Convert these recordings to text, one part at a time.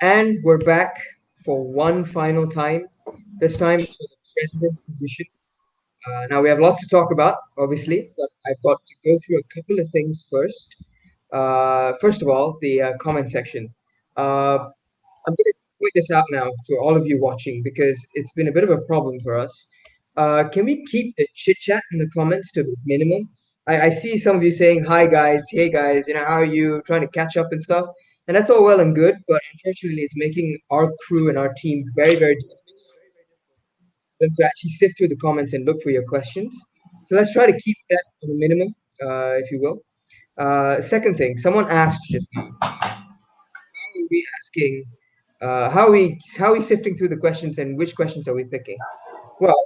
And we're back for one final time. This time it's for the president's position. Now we have lots to talk about, obviously, but I've got to go through a couple of things first. First of all, the comment section. Uh, I'm going to point this out now to all of you watching because it's been a bit of a problem for us. Can we keep the chit chat in the comments to a minimum? I see some of you saying, hi guys, hey guys, how are you, trying to catch up and stuff. And that's all well and good, but unfortunately, it's making our crew and our team very, very difficult for them to actually sift through the comments and look for your questions. So let's try to keep that to a minimum, if you will. Second thing, someone asked just now, how are we asking how are we sifting through the questions and which questions are we picking? Well,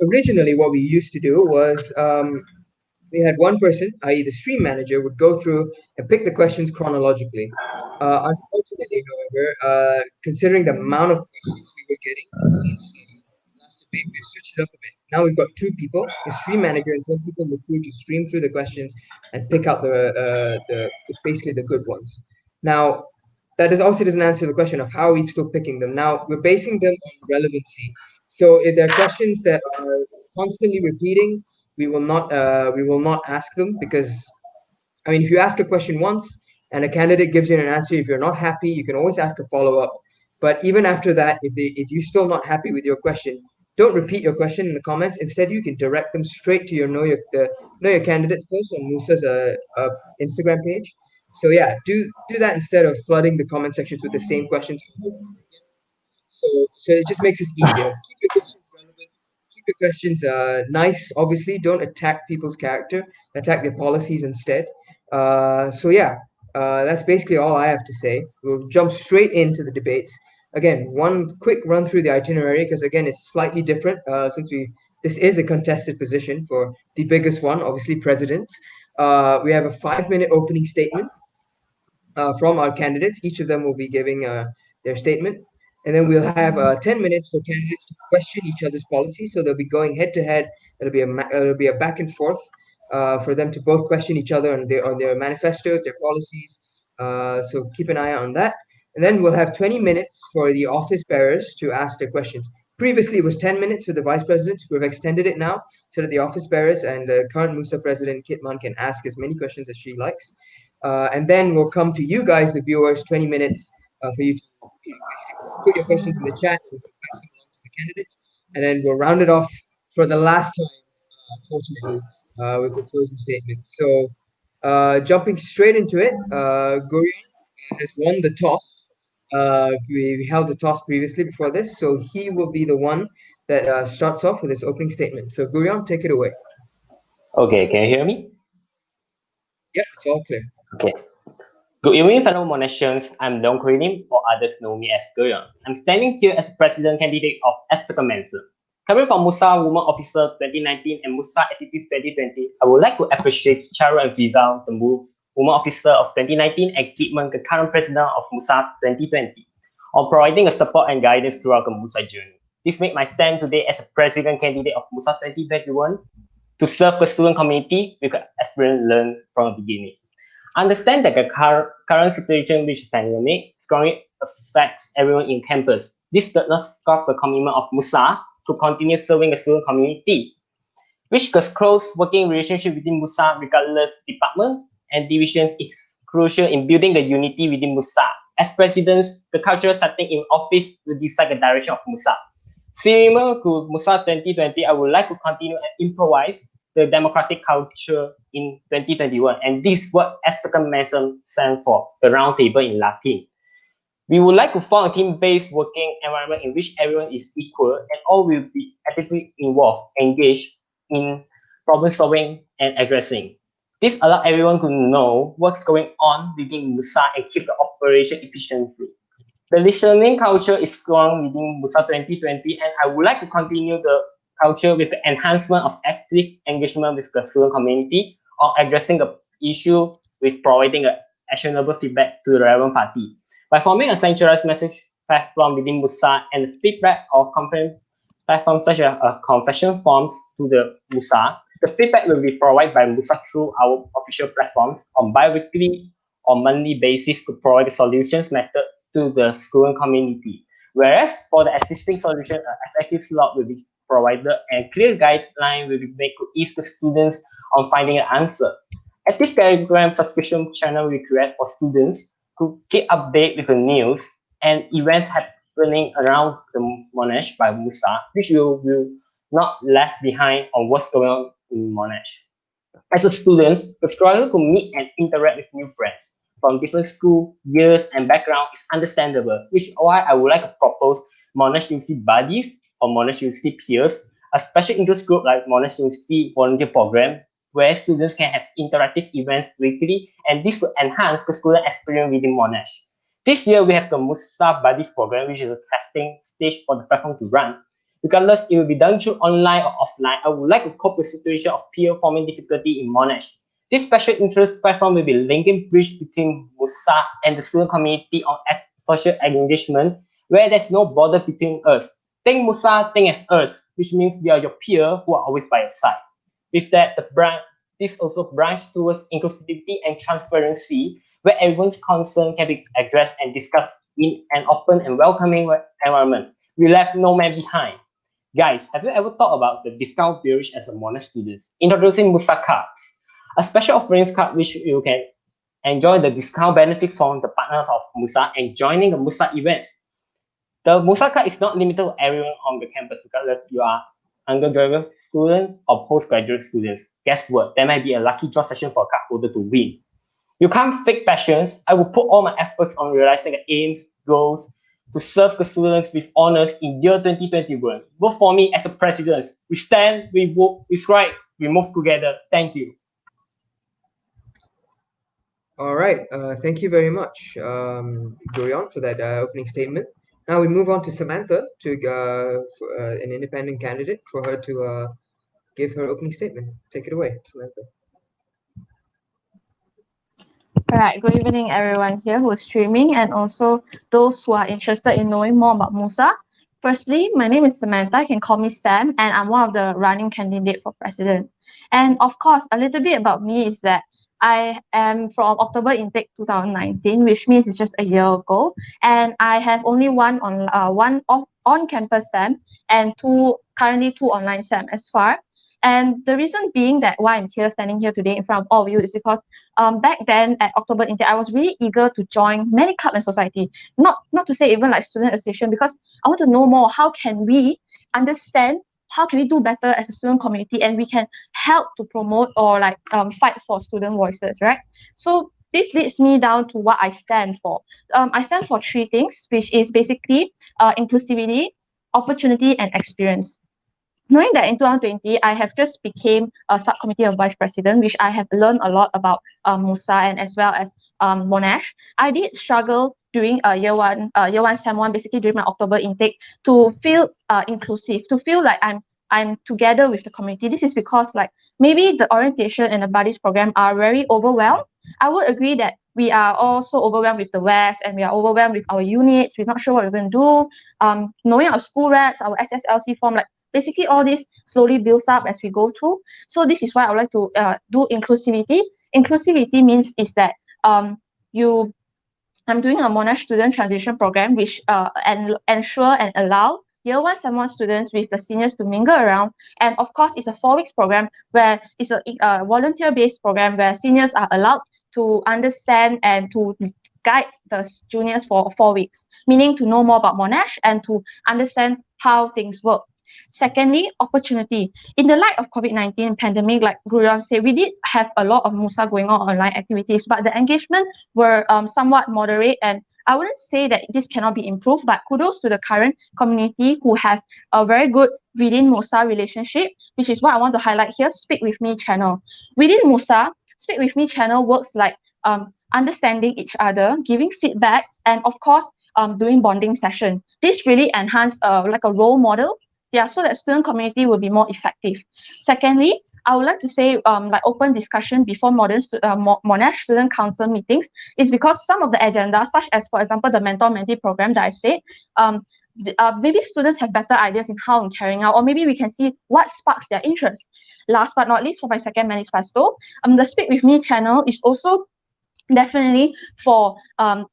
originally what we used to do was we had one person, i.e., the stream manager, would go through and pick the questions chronologically. Unfortunately, however, considering the amount of questions we were getting in the last debate, we've switched it up a bit. Now we've got two people, a stream manager and some people in the crew to stream through the questions and pick out the basically the good ones. Now, that is obviously doesn't answer the question of how are we still picking them. Now we're basing them on relevancy. So if there are questions that are constantly repeating, we will not ask them because I mean if you ask a question once and a candidate gives you an answer, if you're not happy, you can always ask a follow up. But even after that, if you're still not happy with your question, don't repeat your question in the comments. Instead, you can direct them straight to your know your candidates post on Musa's Instagram page. So yeah, do that instead of flooding the comment sections with the same questions over and over again. So it just makes this easier. Keep your questions relevant. Keep your questions nice. Obviously, don't attack people's character. Attack their policies instead. So yeah, that's basically all I have to say. We'll jump straight into the debates. Again, one quick run through the itinerary because again, it's slightly different since we this is a contested position for the biggest one, obviously presidents. We have a 5 minute opening statement from our candidates. Each of them will be giving their statement. And then we'll have 10 minutes for candidates to question each other's policies. So they'll be going head to head. It'll be a back and forth for them to both question each other on their manifestos, their policies. So keep an eye out on that. And then we'll have 20 minutes for the office bearers to ask their questions. Previously, it was 10 minutes for the vice presidents. We've extended it now so that the office bearers and the current MUSA president, Kitman, can ask as many questions as she likes. And then we'll come to you guys, the viewers, 20 minutes for you to basically put your questions in the chat and we can pass them along to the candidates. And then we'll round it off for the last time, unfortunately, with the closing statement. So jumping straight into it, Gurion has won the toss. We held the toss previously before this, so he will be the one that starts off with his opening statement. So Gurion, take it away. Okay, can you hear me? Yep, it's all clear. Okay. Good evening, fellow Monasians. I'm Dong Krinim, or others know me as Goyon. I'm standing here as president candidate of Esther Manson. Coming from MUSA Women Officer 2019 and MUSA Attitudes 2020, I would like to appreciate Charo and Fizal, the Women Officer of 2019, and Kidman, the current president of MUSA 2020, on providing a support and guidance throughout the MUSA journey. This makes my stand today as a president candidate of MUSA 2021 to serve the student community with experience learned from the beginning. Understand that the current situation with the pandemic strongly affects everyone in campus. This does not stop the commitment of MUSA to continue serving the student community, which the close working relationship within MUSA regardless department and divisions is crucial in building the unity within MUSA. As presidents, the cultural setting in office will decide the direction of MUSA. Similar to MUSA 2020, I would like to continue and improvise the democratic culture in 2021. And this is what second Mason stands for, the round table in Latin. We would like to form a team-based working environment in which everyone is equal and all will be actively involved, engaged in problem solving and addressing. This allows everyone to know what's going on within MUSA and keep the operation efficiently. The listening culture is strong within MUSA 2020, and I would like to continue the culture with the enhancement of active engagement with the student community or addressing the issue with providing actionable feedback to the relevant party. By forming a centralized message platform within MUSA and feedback or conference platforms such as confession forms to the MUSA, the feedback will be provided by MUSA through our official platforms on bi-weekly or monthly basis to provide the solutions method to the student community. Whereas for the existing solution, an effective slot will be provided and clear guideline will be made to ease the students on finding an answer. Active Telegram subscription channel we create for students to keep update with the news and events happening around the Monash by MUSA, which will not left behind on what's going on in Monash. As a student, the struggle to meet and interact with new friends from different school, years, and background is understandable, which is why I would like to propose Monash University Buddies or Monash University Peers, a special interest group like Monash University Volunteer Program, where students can have interactive events weekly, and this will enhance the student experience within Monash. This year, we have the MUSA Buddies program, which is a testing stage for the platform to run. Regardless, it will be done through online or offline. I would like to cope with the situation of peer forming difficulty in Monash. This special interest platform will be linking bridge between MUSA and the student community on social engagement, where there's no border between us. Think MUSA, think as us, which means we are your peer who are always by your side. With that, this also branch towards inclusivity and transparency, where everyone's concern can be addressed and discussed in an open and welcoming environment. We left no man behind. Guys, have you ever thought about the discount period as a Monash student? Introducing MUSA cards, a special offerings card which you can enjoy the discount benefit from the partners of MUSA and joining the MUSA events. The MUSA card is not limited to everyone on the campus, regardless you are undergraduate student or postgraduate students. Guess what? There might be a lucky draw session for a card holder to win. You can't fake passions. I will put all my efforts on realizing the aims, goals, to serve the students with honors in year 2021. Vote for me as a president. We stand, we vote, we strike, we move together. Thank you. All right. Thank you very much, Dorian, for that opening statement. Now we move on to Samantha, to an independent candidate, for her to give her opening statement. Take it away, Samantha. All right, good evening, everyone here who is streaming and also those who are interested in knowing more about MUSA. Firstly, my name is Samantha. You can call me Sam, and I'm one of the running candidates for president. And of course, a little bit about me is that I am from October intake 2019, which means it's just a year ago, and I have only one on-campus SAM and currently two online SAM as far. And the reason being that why I'm standing here today in front of all of you is because back then at October intake, I was really eager to join many club and society. Not to say even like student association, because I want to know more. How can we understand? How can we do better as a student community, and we can help to promote or like fight for student voices, right? So this leads me down to what I stand for. I stand for three things, which is basically inclusivity, opportunity, and experience. Knowing that in 2020, I have just became a subcommittee of vice president, which I have learned a lot about MUSA and as well as Monash. I did struggle during year one sem one, basically during my October intake, to feel inclusive, to feel like I'm together with the community. This is because like maybe the orientation and the buddies program are very overwhelmed. I would agree that we are also overwhelmed with the West, and we are overwhelmed with our units. We're not sure what we're going to do. Knowing our school reps, our SSLC form, like basically all this slowly builds up as we go through. So this is why I would like to do inclusivity. Inclusivity means is that I'm doing a Monash student transition program, which ensure and allow year one sem one students with the seniors to mingle around. And of course, it's a 4 weeks program where it's a volunteer-based program where seniors are allowed to understand and to guide the juniors for 4 weeks, meaning to know more about Monash and to understand how things work. Secondly, opportunity. In the light of COVID-19 pandemic, like Gurion said, we did have a lot of MUSA going on online activities, but the engagement were somewhat moderate, and I wouldn't say that this cannot be improved, but kudos to the current community who have a very good within MUSA relationship, which is what I want to highlight here, Speak With Me channel. Within MUSA, Speak With Me channel works like understanding each other, giving feedback, and of course, doing bonding session. This really enhance like a role model, so that student community will be more effective. Secondly, I would like to say like open discussion before Monash student council meetings is because some of the agendas, such as for example the mentor-mentee program that I said, maybe students have better ideas in how in carrying out, or maybe we can see what sparks their interest. Last but not least, for my second manifesto, the Speak With Me channel is also definitely for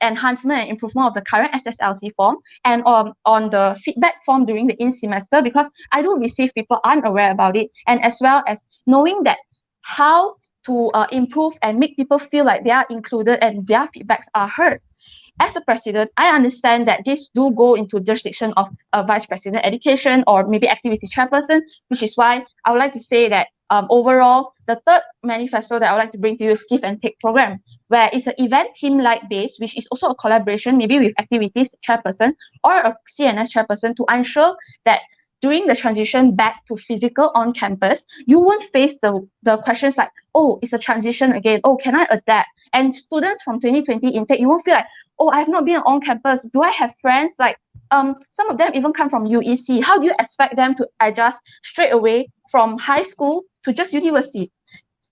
enhancement and improvement of the current SSLC form, and on the feedback form during the in-semester, because I do receive people unaware about it, and as well as knowing that how to improve and make people feel like they are included and their feedbacks are heard. As a president, I understand that this do go into jurisdiction of a vice president education or maybe activity chairperson, which is why I would like to say that overall, the third manifesto that I would like to bring to you is give and take program, where it's an event team like base, which is also a collaboration maybe with activities chairperson or a CNS chairperson to ensure that during the transition back to physical on campus, you won't face the questions like, oh, it's a transition again. Oh, can I adapt? And students from 2020 intake, you won't feel like, oh, I have not been on campus. Do I have friends? Like, some of them even come from UEC. How do you expect them to adjust straight away from high school to just university?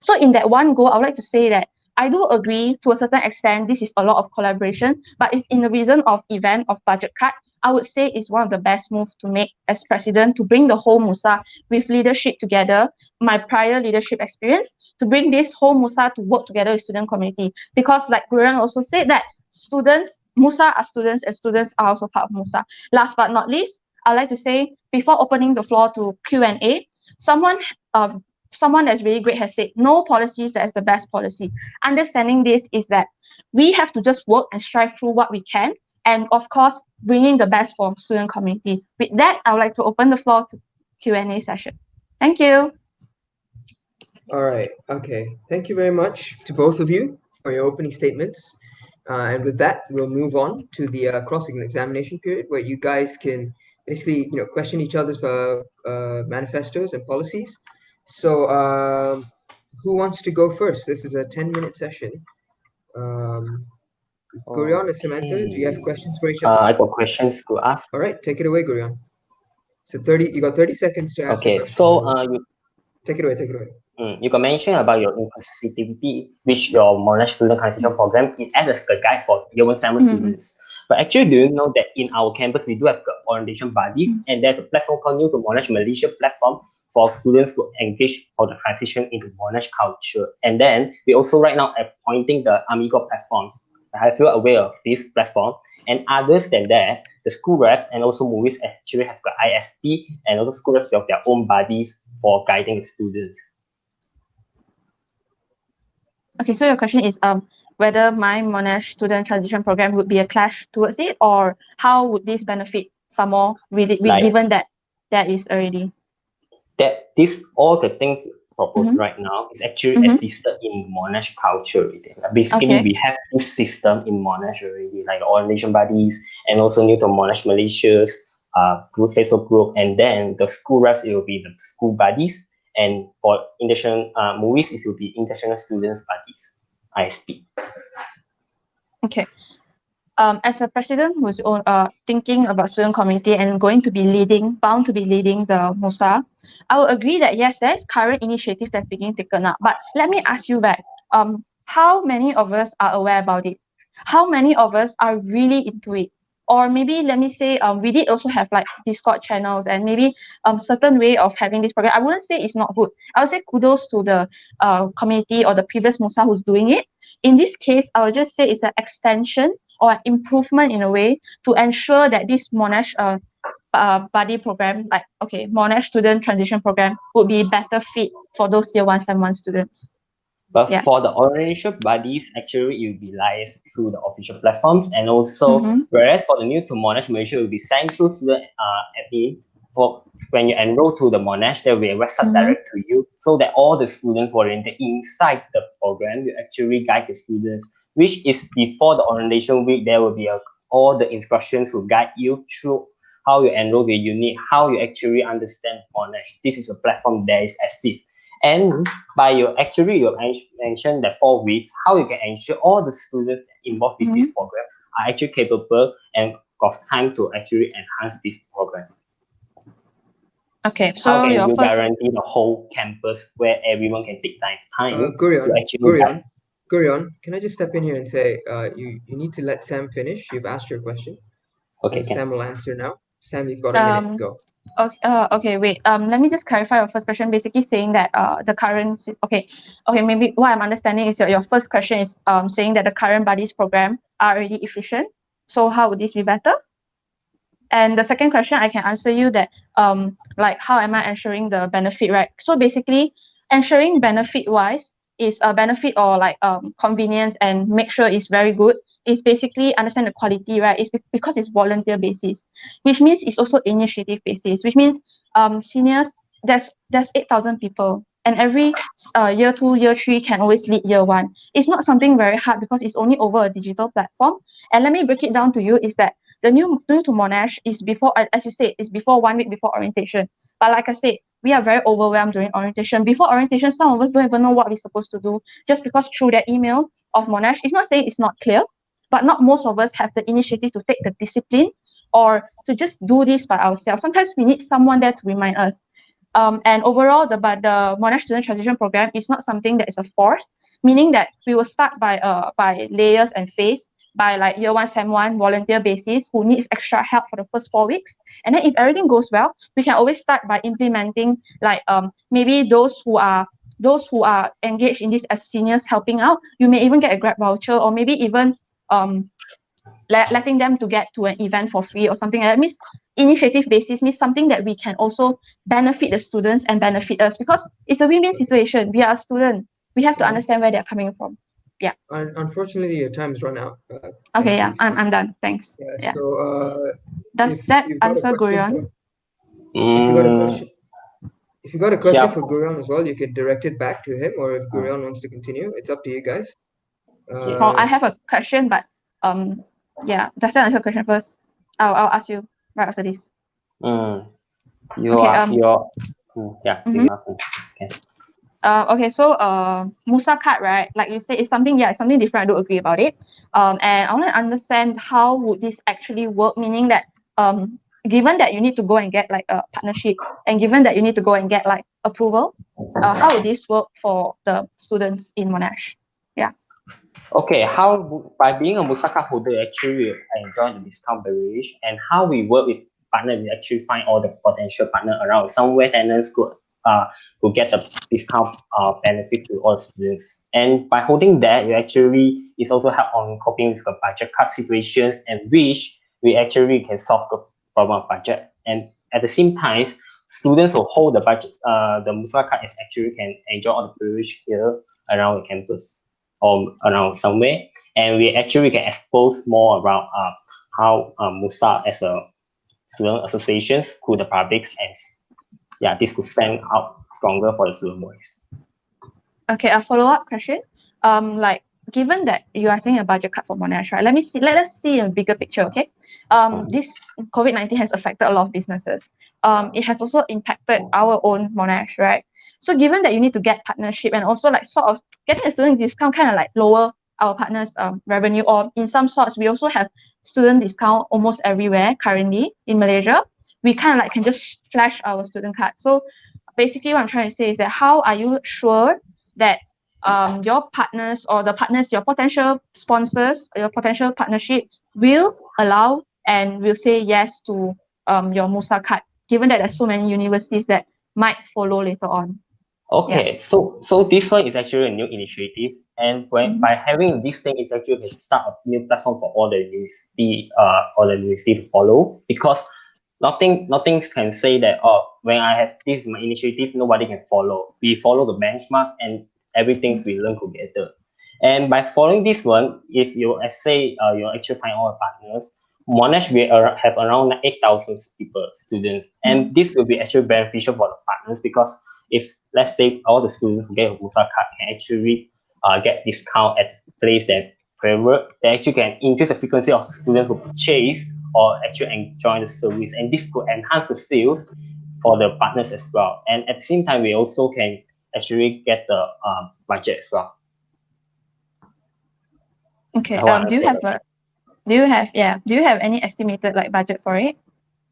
So in that one go, I would like to say that I do agree to a certain extent this is a lot of collaboration, but it's in the reason of event of budget cut. I would say it's one of the best moves to make as president to bring the whole MUSA with leadership together, my prior leadership experience, to bring this whole MUSA to work together with student community. Because like Guren also said that students, MUSA are students and students are also part of MUSA. Last but not least, I'd like to say before opening the floor to Q&A, someone someone that's really great has said no policies that is the best policy. Understanding this is that we have to just work and strive through what we can, and of course bringing the best for student community. With that, I would like to open the floor to Q&A session. Thank you. All right. Okay. Thank you very much to both of you for your opening statements. And with that, we'll move on to the cross-examination period, where you guys can basically, question each other's manifestos and policies. So, who wants to go first? This is a 10-minute session. Gurion and Samantha, do you have questions for each other? I got questions to ask. All right, take it away, Gurion. So you got 30 seconds to ask Okay, the question. so Take it away. You can mention about your inclusivity, which your Monash student transition program is as a guide for year 1 summer students. But actually, do you know that in our campus, we do have the orientation bodies, and there's a platform called New to Monash Malaysia platform for students to engage for the transition into Monash culture. And then we also right now appointing the Amigo platforms. I feel aware of this platform. And others than that, the school reps and also movies actually have got ISP, and also school reps have their own bodies for guiding students. Okay, so your question is whether my Monash student transition program would be a clash towards it, or how would this benefit some more given that there is already that all the things proposed right now is actually assisted in Monash culture already. Basically, we have this system in Monash already, like the orientation bodies and also new to Monash Malaysia's group, Facebook group, and then the school reps, it will be the school buddies, and for international movies, it will be international students buddies, ISP. Okay. As a president who's thinking about student community and bound to be leading the MUSA, I would agree that yes, there is current initiative that's being taken up. But let me ask you back, how many of us are aware about it? How many of us are really into it? Or maybe let me say, we did also have like Discord channels and maybe certain way of having this program. I wouldn't say it's not good. I would say kudos to the community or the previous MUSA who's doing it. In this case, I would just say it's an extension or improvement in a way to ensure that this Monash buddy program, like Monash student transition program, would be better fit for those year 1 sem 1 students. But for the orientation buddies, actually it will be liaised through the official platforms, and also whereas for the new to Monash Malaysia, it will be sent through student admin. For when you enroll to the Monash, there will be a website direct to you, so that all the students oriented inside the program will actually guide the students. Which is before the orientation week, there will be all the instructions to guide you through how you enroll the unit, how you actually understand Monash. This is a platform that is assist. And by you mentioned that 4 weeks, how you can ensure all the students involved in this program are actually capable and of time to actually enhance this program. Okay, so how can you guarantee the whole campus where everyone can take time Gurion, can I just step in here and say, you need to let Sam finish. You've asked your question. Okay. Sam will answer now. Sam, you've got a minute. Go. Okay, okay, wait. Let me just clarify your first question. Basically, saying that the current okay, maybe what I'm understanding is your first question is saying that the current buddies program are already efficient. So how would this be better? And the second question, I can answer you that like how am I ensuring the benefit, right? So basically, ensuring benefit wise is a benefit or like convenience and make sure it's very good is basically understand the quality, right? It's because it's volunteer basis, which means it's also initiative basis, which means seniors, there's 8,000 people and every year two year three can always lead year one. It's not something very hard because it's only over a digital platform. And let me break it down to you is that the new to Monash is before, as you said, is before 1 week before orientation. But like I said, we are very overwhelmed during orientation. Before orientation, some of us don't even know what we're supposed to do just because through that email of Monash, it's not saying it's not clear, but not most of us have the initiative to take the discipline or to just do this by ourselves. Sometimes we need someone there to remind us. And overall, the Monash Student Transition Program is not something that is a force, meaning that we will start by layers and phase by like year one, sem one, volunteer basis who needs extra help for the first 4 weeks. And then if everything goes well, we can always start by implementing like maybe those who are engaged in this as seniors helping out. You may even get a Grab voucher or maybe even um letting them to get to an event for free or something like that. Means initiative basis means something that we can also benefit the students and benefit us because it's a win-win situation. We are a student. We have to So, understand where they're coming from. Yeah. unfortunately, your time's run out. Okay. Thank Yeah. you. I'm done. Thanks. Yeah. Yeah. So, Does if that you've got a answer question for, Gurion? if you got a Mm, question, if you got a question yeah. for Gurion as well, you could direct it back to him, or if Mm, Gurion wants to continue, it's up to you guys. okay. Oh, I Uh, have a question, but yeah. Does that answer your question first? I'll ask you right after this. Mm, you Okay. are your yeah. Mhm. You ask me. Okay. Okay, so MUSA card, right? Like you said, it's something, yeah, it's something different. I do agree about it. And I want to understand how would this actually work, meaning that given that you need to go and get like a partnership, and given that you need to go and get like approval, how would this work for the students in Monash? Yeah. Okay, by being a Musaka holder, actually we enjoy the discount beverage, and how we work with partner, we actually find all the potential partner around. Somewhere tenants could get the discount benefit to all students. And by holding that, we actually is also help on coping with the budget cut situations, and which we actually can solve the problem of budget. And at the same time, students who hold the budget, the Musaka card is actually can enjoy all the privilege here around the campus or around somewhere, and we actually can expose more around how MUSA as a student associations could the publics, and yeah, this could stand out stronger for the student voice. Okay, a follow-up question. Like given that you are saying a budget cut for Monash, right? Let us see a bigger picture, okay? This COVID-19 has affected a lot of businesses. It has also impacted our own Monash, right? So given that you need to get partnership and also like sort of getting a student discount kind of like lower our partners revenue, or in some sorts we also have student discount almost everywhere currently in Malaysia. We kind of like can just flash our student card. So basically what I'm trying to say is that how are you sure that your partners or the partners, your potential sponsors, your potential partnership will allow and will say yes to your MUSA card, given that there's so many universities that might follow later on. Yeah. Okay, so this one is actually a new initiative, and when Mhm. by having this thing, it's actually can start a new platform for all the university to follow, because nothing can say that, oh, when I have this my initiative, nobody can follow. We follow the benchmark, and everything we learn together. And by following this one, if you say you actually find all the partners, Monash will have around 8,000 people, students, and Mhm. this will be actually beneficial for the partners, because if let's say all the students who get a Musa card can actually get discount at the place that favorite, they actually can increase the frequency of students who purchase or actually enjoy the service, and this could enhance the sales for the partners as well. And at the same time, we also can actually get the budget as well. Okay. I want to answer that. Do you have any estimated like budget for it?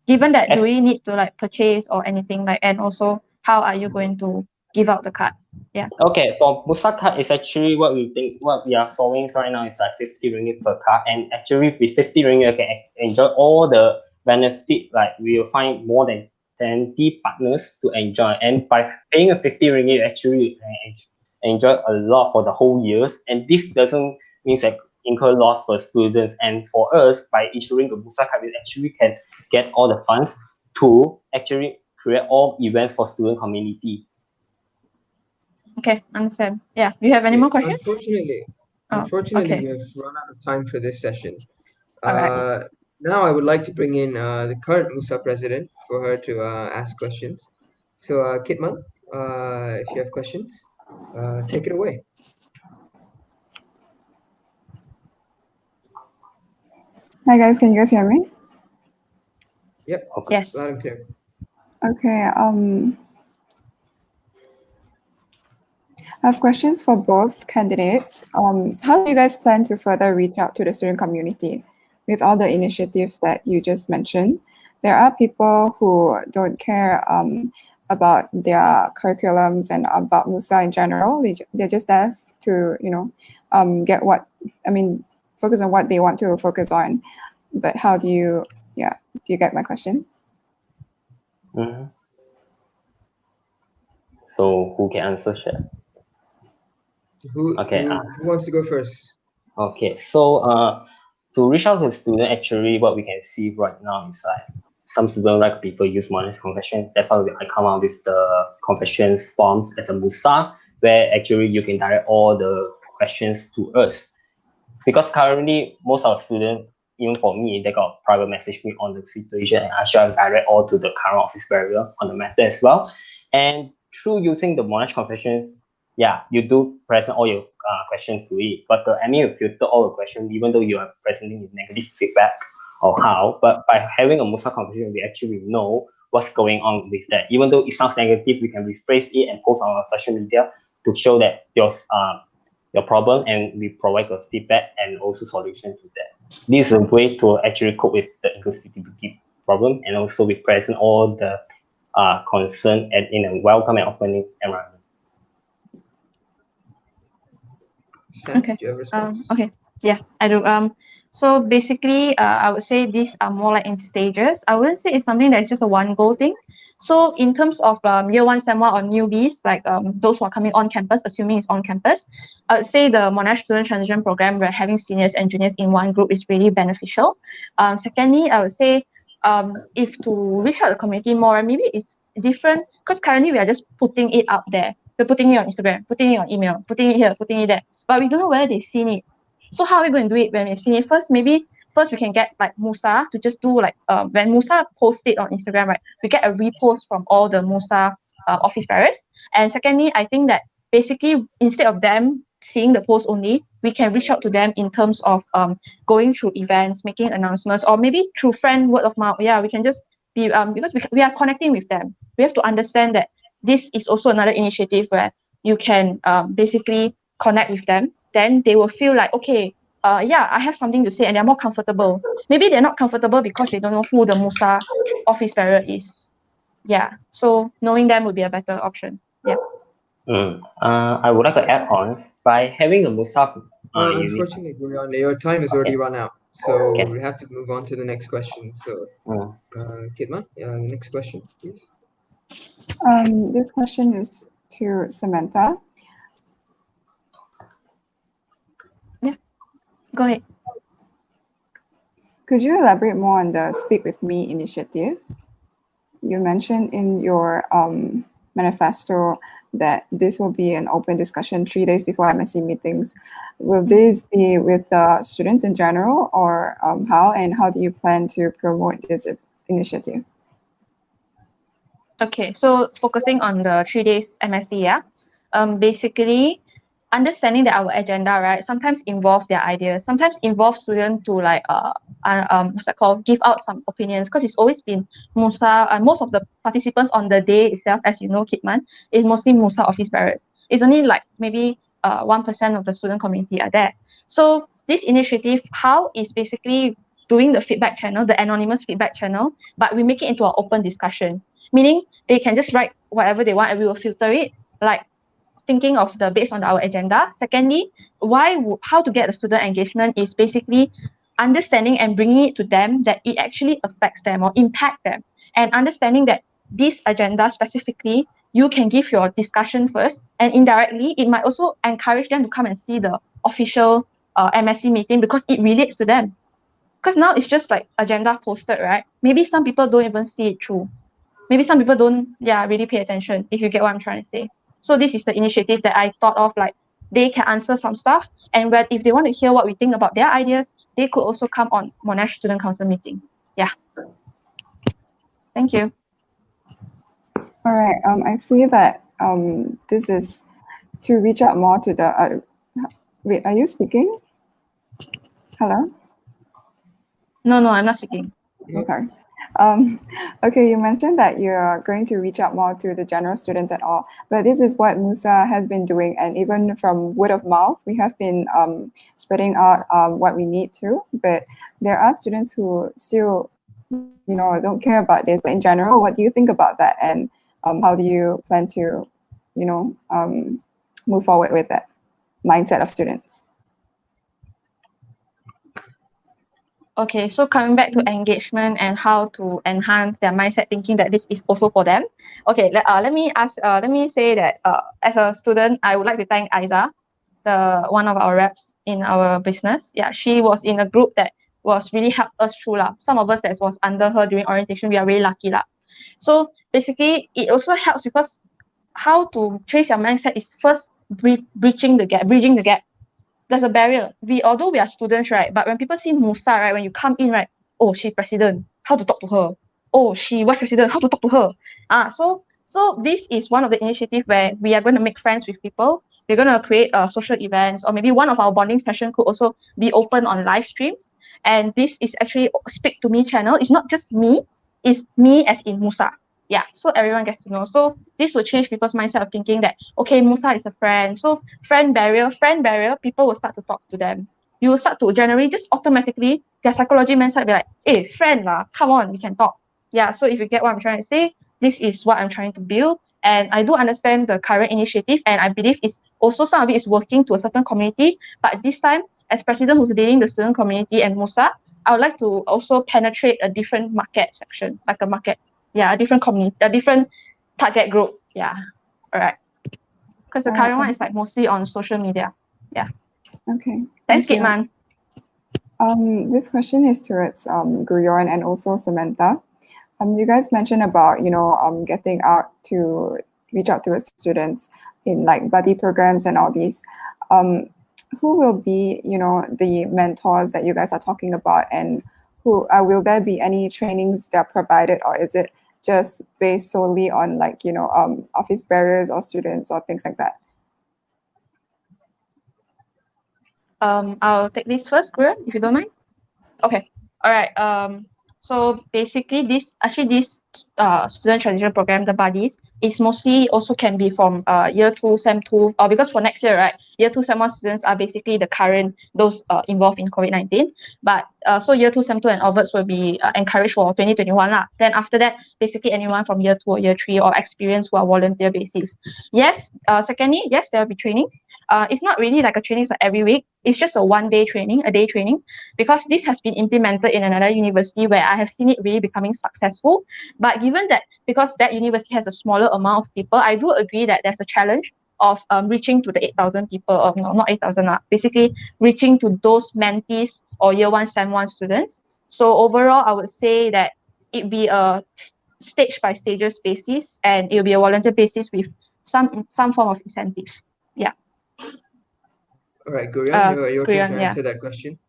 Given that do As we need to like purchase or anything like, and also how are you going to give out the card? Yeah. Okay, for Musa card is actually what we are solving right now is like 50 ringgit per card, and actually with 50 ringgit you can enjoy all the benefit, like we will find more than 20 partners to enjoy. And by paying a 50 ringgit, you actually enjoy a lot for the whole years. And this doesn't mean that incur loss for students. And for us, by issuing the MUSA card, we actually can get all the funds to actually create all events for student community. Okay, understand. Yeah. Do you have any more questions? Unfortunately, okay. we have run out of time for this session. All right. Now I would like to bring in the current MUSA president for her to ask questions. So, Kitman, if you have questions, take it away. Hi guys, can you guys hear me? Yep. Okay. Yes. Loud and clear. Okay. I have questions for both candidates. How do you guys plan to further reach out to the student community with all the initiatives that you just mentioned? There are people who don't care about their curriculums and about MUSA in general. They're just there to, get focus on what they want to focus on. But how do you get my question? Mm-hmm. So who can answer, Share? Who wants to go first? Okay, so to reach out to the student, actually what we can see right now is like some students like prefer use monetary confession. That's how I come up with the confessions forms as a MUSA, where actually you can direct all the questions to us. Because currently most of the students, even for me, they got private message me on the situation, and I shall direct all to the current office barrier on the matter as well. And through using the monarch confessions, yeah, you do present all your questions to it, but the admin will filter all the questions, even though you are presenting with negative feedback or how. But by having a MUSA confession, we actually know what's going on with that. Even though it sounds negative, we can rephrase it and post on our social media to show that your problem, and we provide a feedback and also solution to that. This is a way to actually cope with the inclusivity problem, and also we present all the concern and in a welcome and opening environment. Sam, Okay. do you have a response? Okay. Yeah, I do. So basically, I would say these are more like in stages. I wouldn't say it's something that's just a one goal thing. So in terms of year one, sem one, or newbies, like those who are coming on campus, assuming it's on campus, I would say the Monash Student Transition Program, where having seniors and juniors in one group is really beneficial. Secondly, I would say if to reach out the community more, maybe it's different because currently we are just putting it out there. We're putting it on Instagram, putting it on email, putting it here, putting it there, but we don't know whether they've seen it. So how are we going to do it when we've seen it? First we can get like MUSA to just do like when MUSA posts it on Instagram, right? We get a repost from all the MUSA office bearers. And secondly, I think that basically instead of them seeing the post only, we can reach out to them in terms of going through events, making announcements, or maybe through friend word of mouth. Yeah, we can just be because we are connecting with them. We have to understand that this is also another initiative where you can basically connect with them. Then they will feel like, okay, yeah, I have something to say, and they're more comfortable. Maybe they're not comfortable because they don't know who the MUSA office bearer is. Yeah, so knowing them would be a better option. Yeah. I would like to add on by having a MUSA unit. Unfortunately, your time has already run out, so Okay. we have to move on to the next question. So, Kitman, the next question, please. This question is to Samantha. Yeah, go ahead. Could you elaborate more on the Speak With Me initiative? You mentioned in your manifesto that this will be an open discussion 3 days before MSc meetings. Will this be with the students in general, or how do you plan to promote this initiative? Okay, so focusing on the 3 days MSc, yeah. Basically, understanding that our agenda, right, sometimes involve their ideas, sometimes involve students to like what's that called, give out some opinions, because it's always been MUSA, and most of the participants on the day itself, as you know, Kitman, is mostly MUSA office bearers. It's only like maybe 1% of the student community are there. So this initiative, how is basically doing the feedback channel, the anonymous feedback channel, but we make it into an open discussion, meaning they can just write whatever they want and we will filter it, like thinking of the based on our agenda. Secondly, how to get the student engagement is basically understanding and bringing it to them that it actually affects them or impact them, and understanding that this agenda specifically, you can give your discussion first, and indirectly, it might also encourage them to come and see the official MSc meeting because it relates to them. Because now it's just like agenda posted, right? Maybe some people don't even see it through. Maybe some people don't, really pay attention, if you get what I'm trying to say. So this is the initiative that I thought of, like they can answer some stuff, and if they want to hear what we think about their ideas, they could also come on Monash Student Council meeting. Yeah. Thank you. All right. I see that this is to reach out more to the. Wait, are you speaking? Hello? No, I'm not speaking. Oh, sorry. Okay, you mentioned that you're going to reach out more to the general students and all, but this is what MUSA has been doing, and even from word of mouth, we have been spreading out what we need to, but there are students who still, don't care about this. But in general, what do you think about that, and how do you plan to, move forward with that mindset of students? Okay, so coming back to engagement and how to enhance their mindset, thinking that this is also for them. Okay, let me say that as a student, I would like to thank Aiza, one of our reps in our business. Yeah, she was in a group that was really helped us through lah. Some of us that was under her during orientation, we are really lucky lah. So basically, it also helps because how to change your mindset is first bridging the gap. There's a barrier. Although we are students, right? But when people see MUSA, right, when you come in, right, oh, she's president, how to talk to her? Oh, she vice president, how to talk to her? So this is one of the initiatives where we are going to make friends with people. We're going to create social events, or maybe one of our bonding sessions could also be open on live streams. And this is actually Speak to Me channel. It's not just me, it's me as in MUSA. Yeah, so everyone gets to know. So this will change people's mindset of thinking that, okay, MUSA is a friend. So friend barrier, people will start to talk to them. You will start to generally just automatically, their psychology mindset be like, hey, friend lah, come on, we can talk. Yeah, so if you get what I'm trying to say, this is what I'm trying to build. And I do understand the current initiative, and I believe it's also some of it is working to a certain community. But this time, as president who's leading the student community and MUSA, I would like to also penetrate a different market section, like a market. Yeah, a different community, a different target group. Yeah. All right. Because the current one is like mostly on social media. Yeah. Okay. Thanks, Kitman. This question is towards Gurion and also Samantha. You guys mentioned about, getting out to reach out to students in like buddy programs and all these. Who will be, the mentors that you guys are talking about, and who will there be any trainings that are provided, or is it just based solely on like, office bearers or students or things like that? I'll take this first, Gurion, if you don't mind. Okay. All right. So basically, this student transition program, the buddies, is mostly also can be from year 2, sem 2, or because for next year, right, year 2, sem 1 students are basically the current those involved in COVID-19. But so year 2, sem 2 and onwards will be encouraged for 2021 lah. Then after that, basically anyone from year 2 or year 3 or experience who are volunteer basis. Yes. Secondly, yes, there will be trainings. It's not really like a training like every week. It's just a day training, because this has been implemented in another university where I have seen it really becoming successful. But given that, because that university has a smaller amount of people, I do agree that there's a challenge of reaching to the 8,000 people, or not 8,000, basically reaching to those mentees or year 1, sem 1 students. So overall, I would say that it be a stage by stages basis, and it will be a volunteer basis with some form of incentive. Yeah. All right, Gurion, your turn to answer that question.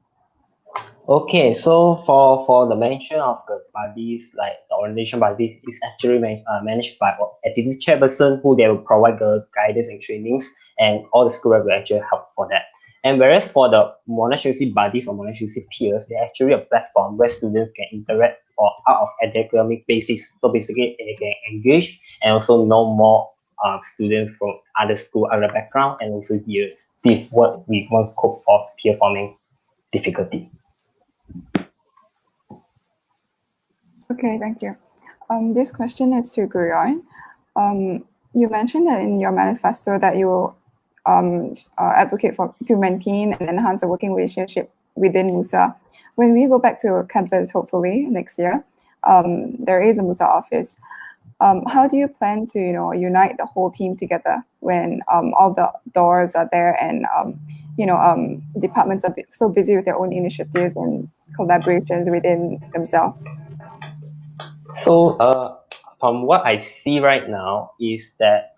Okay, so for the mention of the buddies, like the orientation buddies is actually managed by activity chairperson, who they will provide the guidance and trainings, and all the school rep will actually help for that. And whereas for the Monash University buddies or Monash University peers, they're actually a platform where students can interact for out of academic basis. So basically, they can engage and also know more students from other school, other background, and also years. This is what we want to cope for peer forming difficulty. Okay, thank you. This question is to Gurion. You mentioned that in your manifesto that you will advocate to maintain and enhance the working relationship within MUSA. When we go back to campus, hopefully next year, there is a MUSA office. how do you plan to, unite the whole team together when all the doors are there and, departments are so busy with their own initiatives and collaborations within themselves? So from what I see right now is that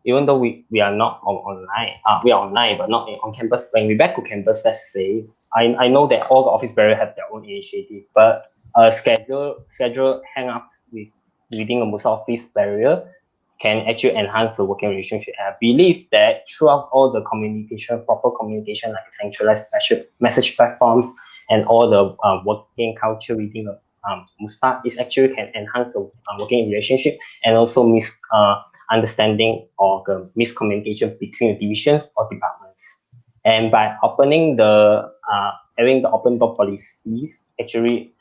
even though we are not online, we are online but not on campus. When we back to campus, let's say, I know that all the office bearers have their own initiative, but schedule hang-ups within the MUSA office barrier can actually enhance the working relationship. And I believe that throughout all the communication, proper communication, like centralized message platforms and all the working culture within the MUSA, is actually can enhance the working relationship and also understanding or the miscommunication between the divisions or departments. And by opening having the open door policies, actually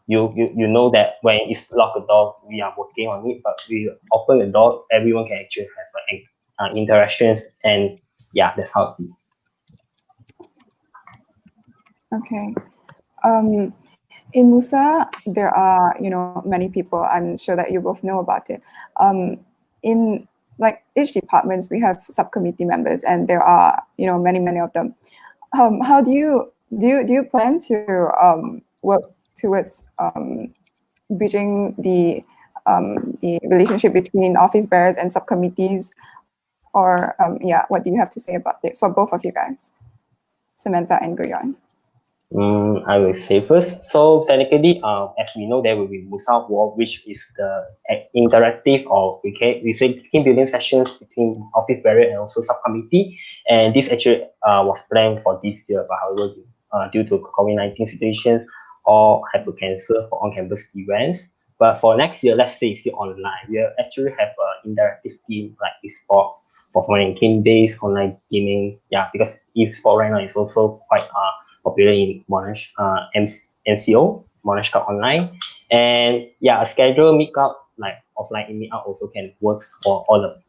you know that when it's locked the door, we are working on it, but we open the door, everyone can actually have interactions, and yeah, that's how it is. Okay. In MUSA, there are, many people. I'm sure that you both know about it. In like each departments, we have subcommittee members, and there are, many of them. How do you plan to work towards bridging the relationship between office bearers and subcommittees? Or what do you have to say about it for both of you guys, Samantha and Guyon? I will say first. So technically, as we know, there will be MUSA War, which is the interactive, or we say team building sessions between office bearer and also subcommittee. And this actually was planned for this year, but however, due to COVID-19 situations, all have to cancel for on-campus events. But for next year, let's say it's still online, we actually have an interactive team like eSport for foreign game based online gaming. Yeah, because eSport right now is also quite popular in Monash, NCO, Monash Cup Online. And yeah, a scheduled meetup, like offline meetup, also can work for all the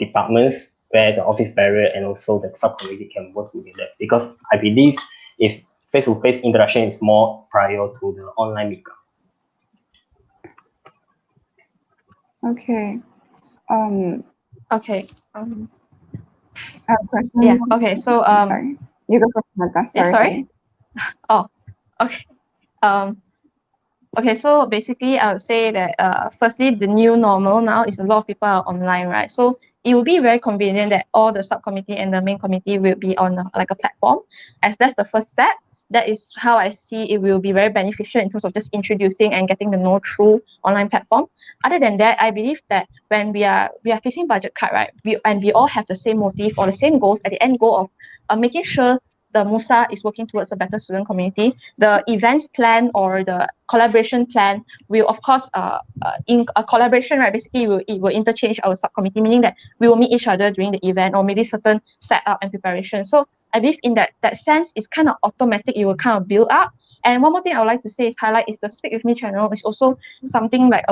departments where the office barrier and also the subcommittee can work together. Because I believe if face-to-face interaction is more prior to the online meetup. Okay. Okay. I have a question. Yeah. Okay. So Sorry. You go first, Samantha. Yeah. Sorry. Sorry. Oh. Okay. Okay. So basically, I would say that firstly, the new normal now is a lot of people are online, right? So it will be very convenient that all the subcommittee and the main committee will be on like a platform, as that's the first step. That is how I see it will be very beneficial in terms of just introducing and getting to know through online platform. Other than that, I believe that when we are facing budget cut, right, we all have the same motive or the same goals at the end goal of making sure the MUSA is working towards a better student community. The events plan or the collaboration plan will, of course, in a collaboration, right? Basically, it will interchange our subcommittee, meaning that we will meet each other during the event or maybe certain setup and preparation. So I believe in that sense, it's kind of automatic. It will kind of build up. And one more thing I would like to say is highlight is the Speak With Me channel is also something like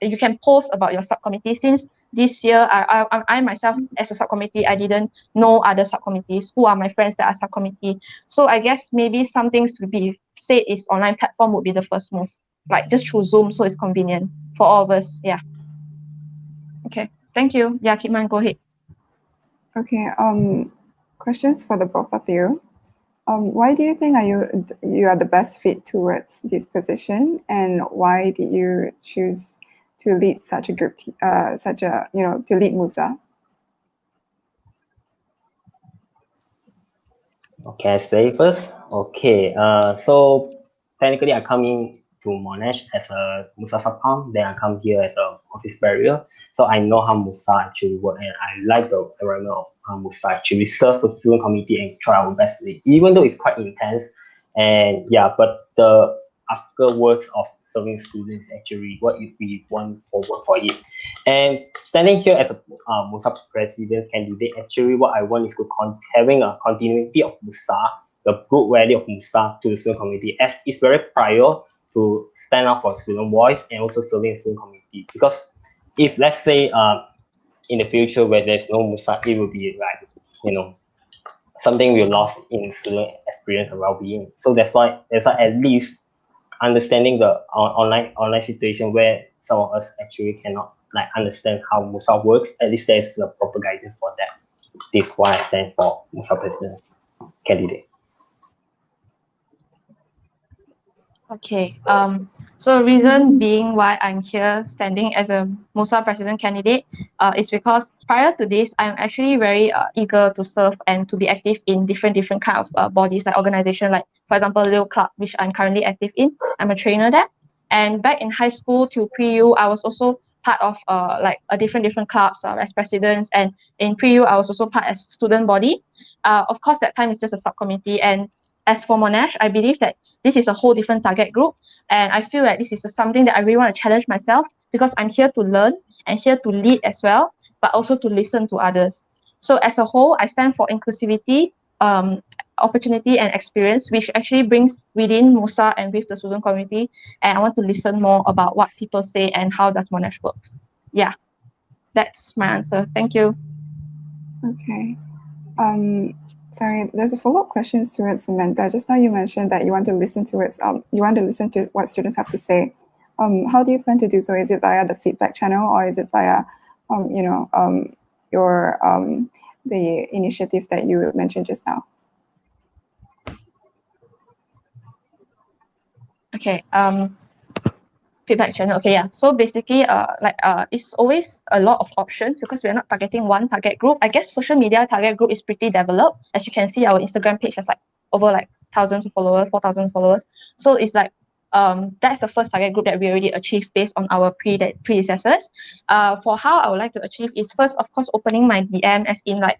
you can post about your subcommittee. Since this year, I myself as a subcommittee, I didn't know other subcommittees who are my friends that are subcommittee. So I guess maybe some things to be said is online platform would be the first move, like just through Zoom, so it's convenient for all of us. Yeah. Okay. Thank you. Yeah, Kitman, go ahead. Okay. Questions for the both of you. Why do you think you are the best fit towards this position, and why did you choose to lead such a group, to lead MUSA? Okay, I say first. Okay, so technically I come in to Monash as a MUSA subcom, then I come here as a office barrier. So I know how MUSA actually work, and I like the environment of how MUSA actually serve the student committee and try our best with it, even though it's quite intense. And yeah, but the afterwards of serving students is actually what we want forward for it. And standing here as a MUSA president candidate, actually what I want is to having a continuity of MUSA, the good value of MUSA to the student community, as it's very prior to stand up for student voice and also serving the student community. Because if let's say in the future where there's no MUSA, it will be like, something we lost in student experience and well-being. So that's why at least understanding the online situation where some of us actually cannot like understand how MUSA works, at least there's a proper guidance for that. This is why I stand for MUSA president candidate. Okay. So reason being why I'm here standing as a MUSA president candidate is because prior to this, I'm actually very eager to serve and to be active in different kind of bodies like organization, like for example, Leo Club, which I'm currently active in. I'm a trainer there. And back in high school to pre-U, I was also part of like a different clubs as presidents. And in pre-U, I was also part as student body. Of course, that time is just a subcommittee. And as for Monash, I believe that this is a whole different target group. And I feel like this is something that I really want to challenge myself because I'm here to learn and here to lead as well, but also to listen to others. So as a whole, I stand for inclusivity, opportunity and experience, which actually brings within MUSA and with the student community. And I want to listen more about what people say and how does Monash works. Yeah, that's my answer. Thank you. Okay. Sorry, there's a follow-up question to it, Samantha. Just now you mentioned that you want to listen to what students have to say. How do you plan to do so? Is it via the feedback channel or is it via, the initiative that you mentioned just now? Okay. Feedback channel. Okay, yeah. So basically, it's always a lot of options because we're not targeting one target group. I guess social media target group is pretty developed. As you can see, our Instagram page has like over like thousands of followers, 4,000 followers. So it's like that's the first target group that we already achieved based on our predecessors. For how I would like to achieve is first, of course, opening my DM as in like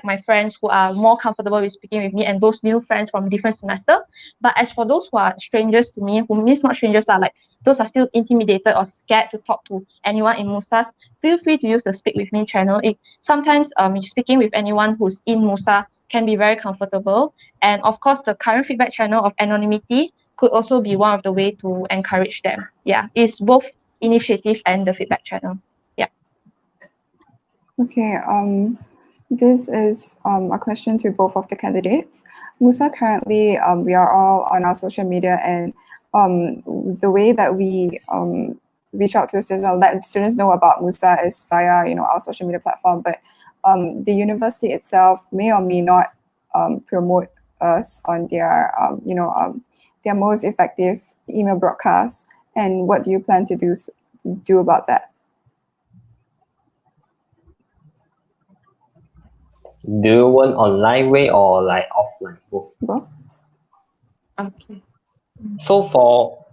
my friends who are more comfortable with speaking with me and those new friends from different semester. But as for those who are strangers to me, who means not strangers are like those are still intimidated or scared to talk to anyone in MUSAs, feel free to use the Speak With Me channel. Sometimes speaking with anyone who's in MUSA can be very comfortable. And of course, the current feedback channel of anonymity could also be one of the way to encourage them. Yeah, it's both initiative and the feedback channel. Yeah. Okay. This is a question to both of the candidates. MUSA currently, we are all on our social media, and the way that we reach out to students or let students know about MUSA is via our social media platform. But the university itself may or may not promote us on their their most effective email broadcast. And what do you plan to do about that? Do you want online way or like offline? Both. Both. Okay. So for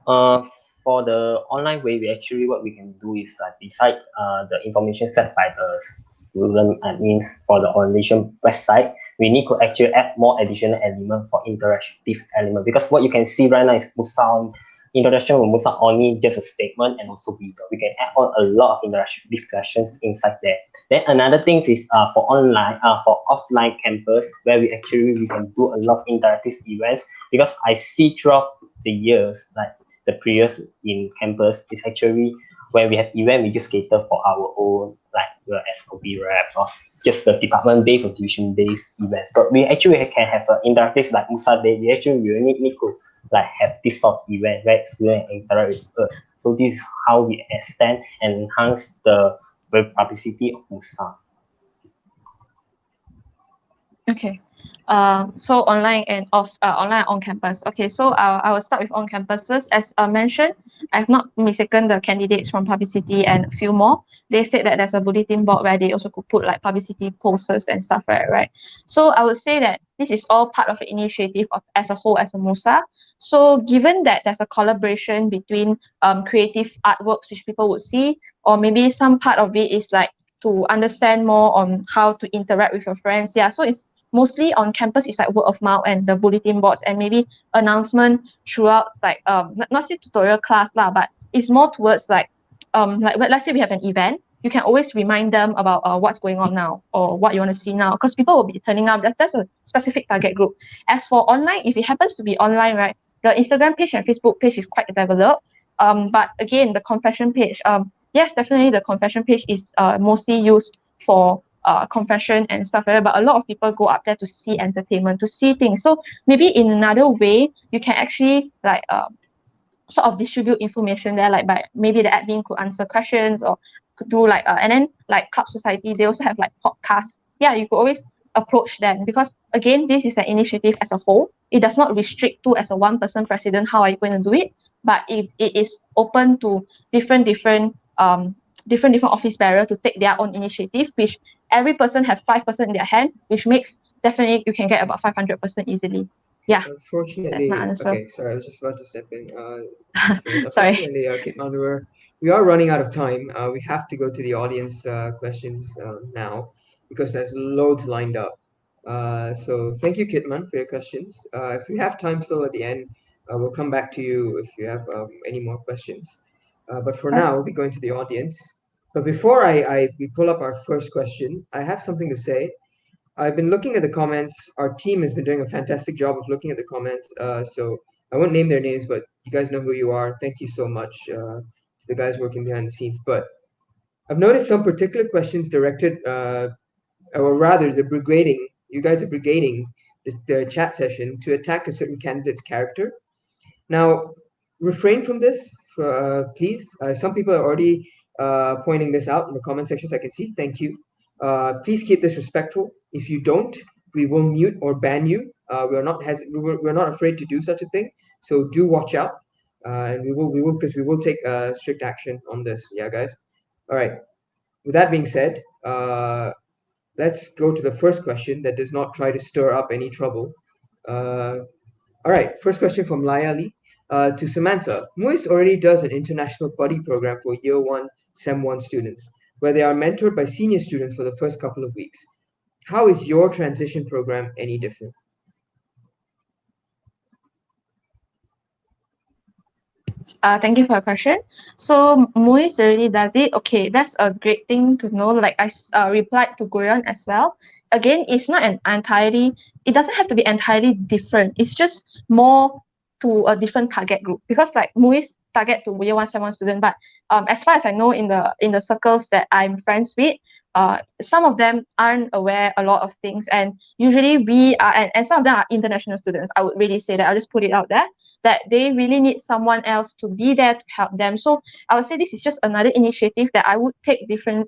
the online way, what we can do is beside the information set by the student admins for the orientation website, we need to actually add more additional element for interactive element, because what you can see right now is MUSA introduction of MUSA only just a statement and also video. We can add on a lot of interactive discussions inside there. Then another thing is for offline campus, where we can do a lot of interactive events, because I see throughout the years, like the previous in campus is actually when we have event, we just cater for our own, like the SOP reps or just the department-based or division-based event. But we actually can have an interactive like MUSA Day. We actually really need to like have this sort of event where students interact with us. So this is how we extend and enhance the publicity of MUSA. Okay. So online and online on campus. Okay, so I will start with on campus first. As mentioned, I've not mistaken the candidates from publicity and a few more. They said that there's a bulletin board where they also could put like publicity posters and stuff, right? So I would say that this is all part of the initiative of as a whole as a MUSA. So given that there's a collaboration between creative artworks which people would see, or maybe some part of it is like to understand more on how to interact with your friends. Yeah, so it's mostly on campus, it's like word of mouth and the bulletin boards and maybe announcement throughout, like not say tutorial class lah, but it's more towards like let's say we have an event, you can always remind them about what's going on now or what you want to see now, because people will be turning up. That's a specific target group. As for online, if it happens to be online, right, the Instagram page and Facebook page is quite developed. But again, the confession page, yes, definitely the confession page is mostly used for confession and stuff like that, but a lot of people go up there to see entertainment, to see things. So maybe in another way, you can actually like sort of distribute information there, like by maybe the admin could answer questions or could do like and then like Club Society, they also have like podcasts. Yeah, you could always approach them, because again, this is an initiative as a whole. It does not restrict to as a one person president how are you going to do it, but it is open to different office bearer to take their own initiative, which every person have 5% in their hand, which makes definitely you can get about 500% easily. Yeah, that's my Unfortunately, answer. okay, sorry, I was just about to step in. Sorry. Unfortunately, Kitman, we are running out of time. We have to go to the audience questions now because there's loads lined up. So thank you, Kitman, for your questions. If we have time still at the end, we'll come back to you if you have any more questions. But for now, we'll be going to the audience. But before we pull up our first question, I have something to say. I've been looking at the comments. Our team has been doing a fantastic job of looking at the comments. So I won't name their names, but you guys know who you are. Thank you so much to the guys working behind the scenes. But I've noticed some particular questions directed, or rather, the brigading. You guys are brigading the chat session to attack a certain candidate's character. Now, refrain from this, please. Some people are already pointing this out in the comment sections. I can see. Thank you. Please keep this respectful. If you don't, we will mute or ban you. We're not afraid to do such a thing. So do watch out, and we will take strict action on this. Yeah, guys. All right. With that being said, let's go to the first question that does not try to stir up any trouble. All right, first question from Layali to Samantha. MUIS already does an international buddy program for Year 1, Sem 1 students, where they are mentored by senior students for the first couple of weeks. How is your transition program any different? Thank you for your question. So MUIS already does it. Okay, that's a great thing to know. Like I replied to Goyon as well. Again, it's not it doesn't have to be entirely different. It's just more to a different target group, because like MUIS target to year 171 student, but as far as I know, in the circles that I'm friends with, some of them aren't aware a lot of things, and usually we are, and some of them are international students. I would really say that. I'll just put it out there that they really need someone else to be there to help them. So I would say this is just another initiative that I would take different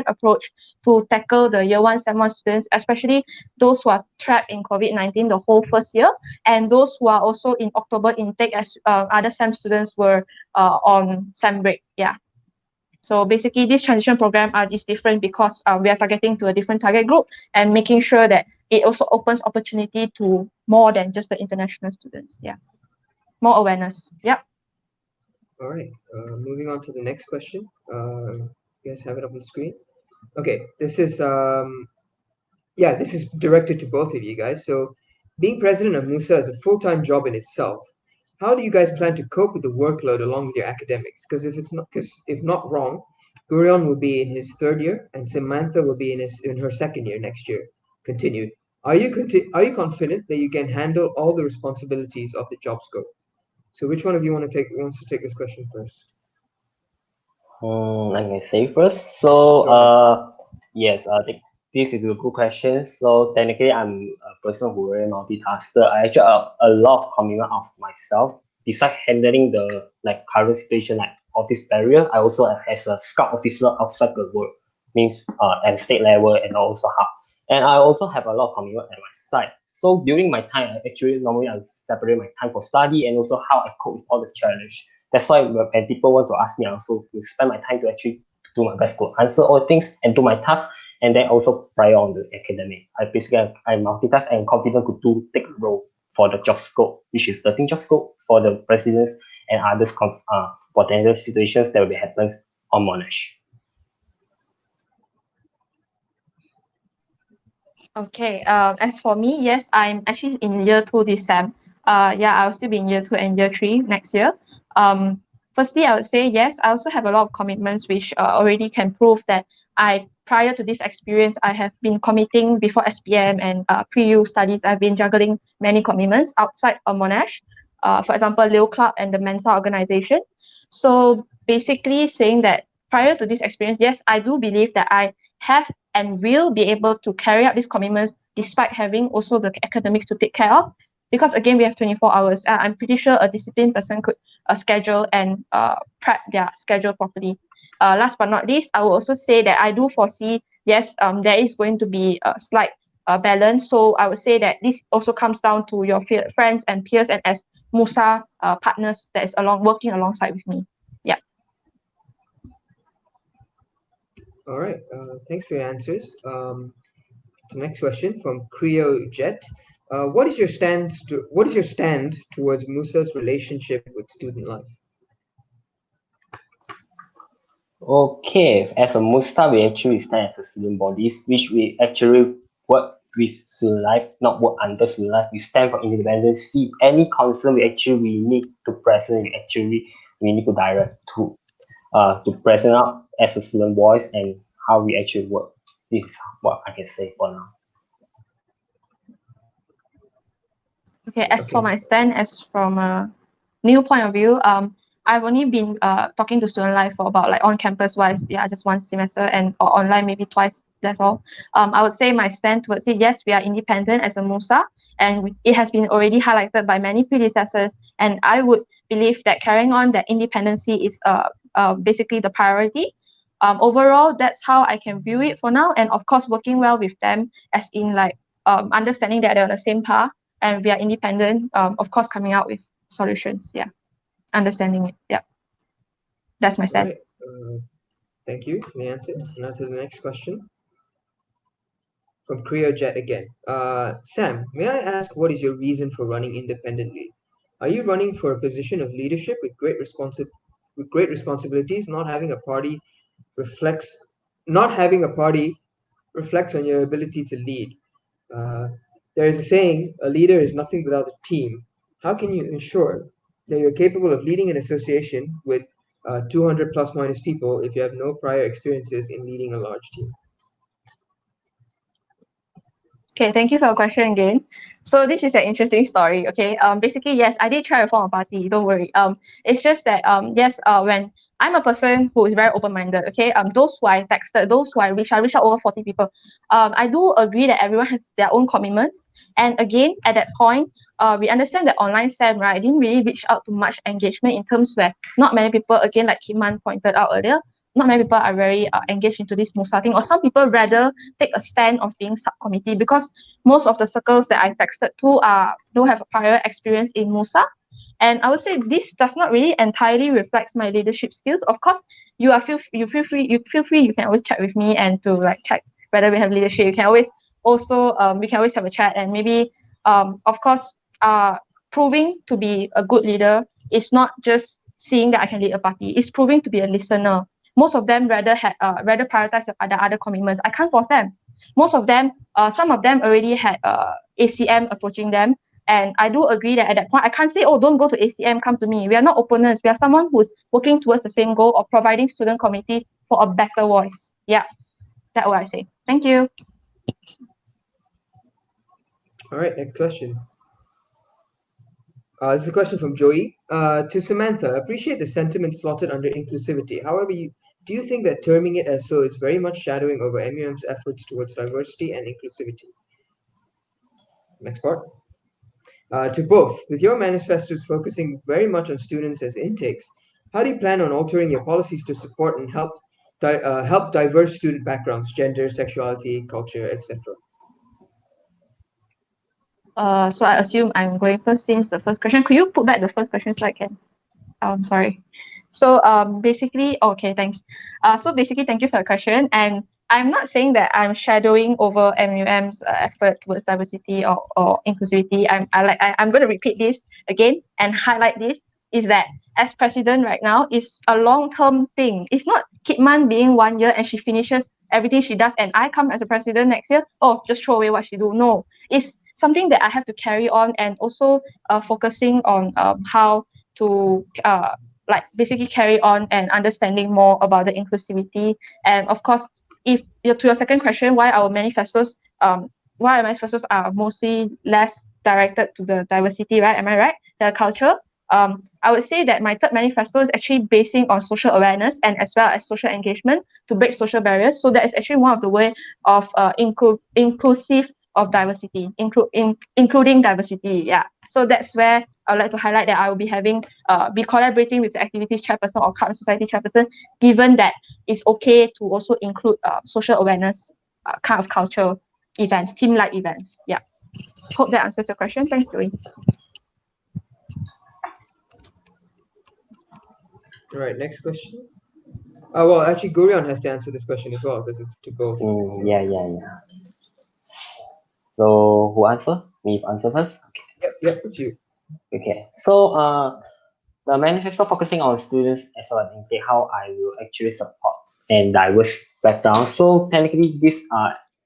approach to tackle the year 171 students, especially those who are trapped in COVID-19 the whole first year, and those who are also in October intake as other SEM students were on SEM break. Yeah. So basically, this transition program is different because we are targeting to a different target group and making sure that it also opens opportunity to more than just the international students. Yeah, more awareness. Yep. All right, moving on to the next question. You guys have it up on the screen. Okay, this is directed to both of you guys. So, being president of MUSA is a full-time job in itself. How do you guys plan to cope with the workload along with your academics? Because if not wrong, Gurion will be in his third year, and Samantha will be in her second year next year. Continued. Are you confident that you can handle all the responsibilities of the job scope? So, which one of you wants to take this question first? I can say first. So, Go ahead. yes, I think this is a good question. So technically, I'm a person who very multitasker. I actually have a lot of commitment of myself. Besides handling the like current situation like office barrier, I also have as a scout officer outside the work, means at state level and also hub. And I also have a lot of commitment at my side. So during my time, normally I separate my time for study and also how I cope with all the challenge. That's why when people want to ask me, I also will spend my time to actually do my best to answer all things and do my tasks, and then also prior on the academic. I multitask and confident to take the role for the job scope, which is the thing job scope for the presidents and others potential situations that will be happens on Monash. Okay. As for me, yes, I'm actually in year 2 this sem. Yeah, I'll still be in year 2 and year 3 next year. Firstly, I would say yes. I also have a lot of commitments which already can prove that prior to this experience, I have been committing before SPM and pre-U studies. I've been juggling many commitments outside of Monash. For example, Leo Club and the Mensa organization. So basically, saying that prior to this experience, yes, I do believe that I have and will be able to carry out these commitments despite having also the academics to take care of. Because again, we have 24 hours. I'm pretty sure a disciplined person could schedule and prep their schedule properly. last but not least, I will also say that I do foresee, yes, there is going to be a slight balance. So I would say that this also comes down to your friends and peers and as MUSA partners that is working alongside with me. Yeah. All right. Thanks for your answers. The next question from Creo Jet. What is your stand towards Musa's relationship with student life? Okay, as a MUSA, we actually stand as a student bodies, which we actually work with student life, not work under student life. We stand for independence. Any concern we need to present, we need to direct to present out as a student voice and how we actually work. This is what I can say for now. Okay, as for Okay. my stand, as from a new point of view, I've only been talking to student life for about like on campus wise, yeah, just one semester and or online maybe twice. That's all. I would say my stand towards it. Yes, we are independent as a MUSA, and it has been already highlighted by many predecessors. And I would believe that carrying on that independency is basically the priority. Overall, that's how I can view it for now. And of course, working well with them, as in like understanding that they're on the same path and we are independent. Of course, coming out with solutions. Yeah, understanding it. Yeah, that's my All stand. right. Thank you for the answers. Now to the next question from Creo Jet again. Sam, may I ask what is your reason for running independently? Are you running for a position of leadership with great responsibilities? Reflects Not having a party reflects on your ability to lead. Uh, there is a saying, a leader is nothing without a team. How can you ensure that you're capable of leading an association with 200 plus minus people if you have no prior experiences in leading a large team? Okay, thank you for your question again. So this is an interesting story. Okay, basically yes, I did try to form a party. Don't worry. It's just that yes, when I'm a person who is very open-minded. Okay, those who I texted, those who I reached out over 40 people. I do agree that everyone has their own commitments. And again, at that point, we understand that online SEM, right, didn't really reach out to much engagement in terms where not many people, again, like Kiman pointed out earlier, not many people are very engaged into this MUSA thing, or some people rather take a stand of being subcommittee because most of the circles that I texted to don't have a prior experience in MUSA. And I would say this does not really entirely reflect my leadership skills. Of course, you feel free, you can always chat with me and to like check whether we have leadership. You can always also we can always have a chat and maybe of course proving to be a good leader is not just seeing that I can lead a party, it's proving to be a listener. Most of them rather prioritize the other commitments. I can't force them. Most of them, some of them already had ACM approaching them, and I do agree that at that point I can't say, oh, don't go to ACM, come to me. We are not opponents. We are someone who's working towards the same goal of providing student community for a better voice. Yeah, that's what I say. Thank you. All right, next question. This is a question from Joey. To Samantha, appreciate the sentiment slotted under inclusivity. However, do you think that terming it as so is very much shadowing over MUM's efforts towards diversity and inclusivity? Next part. To both, with your manifestos focusing very much on students as intakes, how do you plan on altering your policies to support and help diverse student backgrounds, gender, sexuality, culture, etc.? So I assume I'm going first since the first question. Could you put back the first question so I can? Sorry. So basically, okay, thanks. So basically, thank you for the question. And I'm not saying that I'm shadowing over MUM's effort towards diversity or inclusivity. I'm going to repeat this again and highlight this is that as president right now is a long-term thing. It's not Kidman being 1 year and she finishes everything she does and I come as a president next year. Oh, just throw away what she do. No, it's something that I have to carry on and also focusing on how to like basically carry on and understanding more about the inclusivity. And of course, if to your second question, why our manifestos are mostly less directed to the diversity, right? Am I right? The culture. I would say that my third manifesto is actually basing on social awareness and as well as social engagement to break social barriers. So that is actually one of the way of inclusive of diversity, including diversity. Yeah. So that's where I would like to highlight that I will be be collaborating with the activities chairperson or club and society chairperson, given that it's okay to also include social awareness kind of culture events, team-like events. Yeah. Hope that answers your question. Thanks, Joey. All right, next question. Well, actually, Gurion has to answer this question as well because it's to both. Yeah. So who answer? Me answer first. Okay. Yep, it's you. Okay. So the manifesto focusing on students as well as how I will actually support and diverse background. So technically, this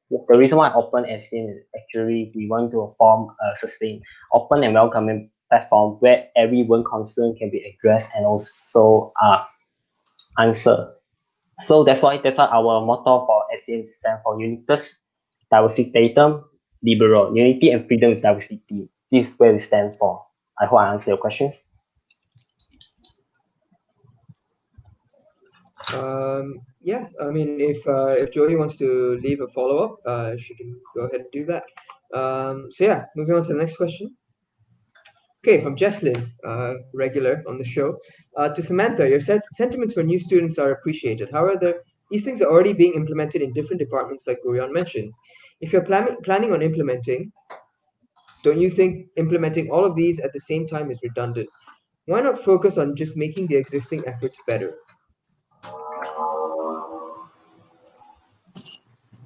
the reason why I open SCN is actually we want to form a sustained, open and welcoming platform where everyone concern can be addressed and also answered. So that's why our motto for SCN stands for Unitas Diversitatum Liberal. Unity and freedom is diversity. This is where we stand for. I hope I answer your questions. Yeah, I mean, if Joey wants to leave a follow-up, she can go ahead and do that. So yeah, moving on to the next question. Okay, from Jesslyn, regular on the show, to Samantha, your sentiments for new students are appreciated. However, these things are already being implemented in different departments, like Gurion mentioned. If you're planning on implementing, don't you think implementing all of these at the same time is redundant? Why not focus on just making the existing efforts better?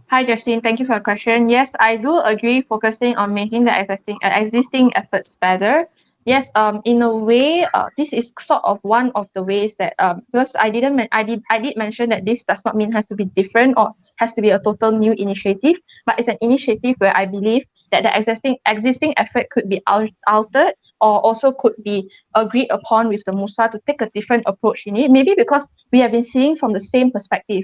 Hi, Justine. Thank you for your question. Yes, I do agree focusing on making the existing efforts better. Yes, in a way, this is sort of one of the ways that because I did mention that this does not mean has to be different or has to be a total new initiative, but it's an initiative where I believe that the existing effort could be altered or also could be agreed upon with the MUSA to take a different approach in it. Maybe because we have been seeing from the same perspective.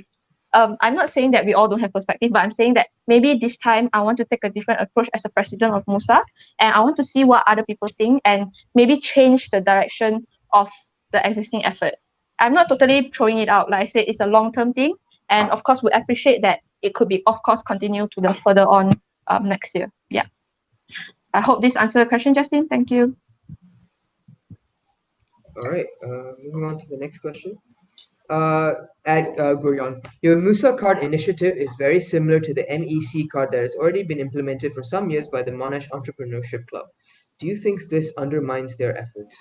I'm not saying that we all don't have perspective, but I'm saying that maybe this time I want to take a different approach as a president of MUSA, and I want to see what other people think and maybe change the direction of the existing effort. I'm not totally throwing it out. Like I said, it's a long-term thing, and of course, we appreciate that it could be, of course, continue to the further on next year. Yeah. I hope this answers the question, Justin. Thank you. All right, moving on to the next question. At Gurion, your MUSA card initiative is very similar to the MEC card that has already been implemented for some years by the Monash Entrepreneurship Club. Do you think this undermines their efforts?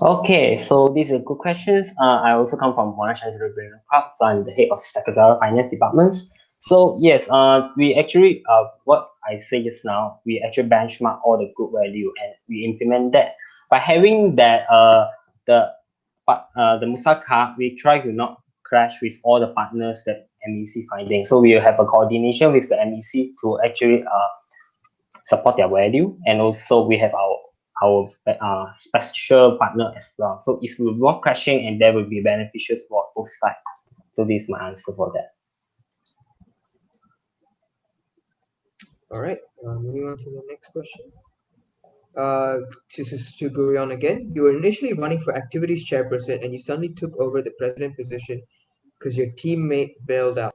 Okay, so these are good questions. I also come from Monash Entrepreneurial Club, so I'm the head of secretarial finance departments. So yes, we actually what I say just now, we actually benchmark all the good value and we implement that. By having that the MUSA card, we try to not clash with all the partners that MEC finding. So we will have a coordination with the MEC to actually support their value, and also we have our special partner as well. So it will be more crashing and that will be beneficial for both sides. So this is my answer for that. All right, moving on to the next question. This is to Gurion again. You were initially running for activities chairperson and you suddenly took over the president position because your teammate bailed out.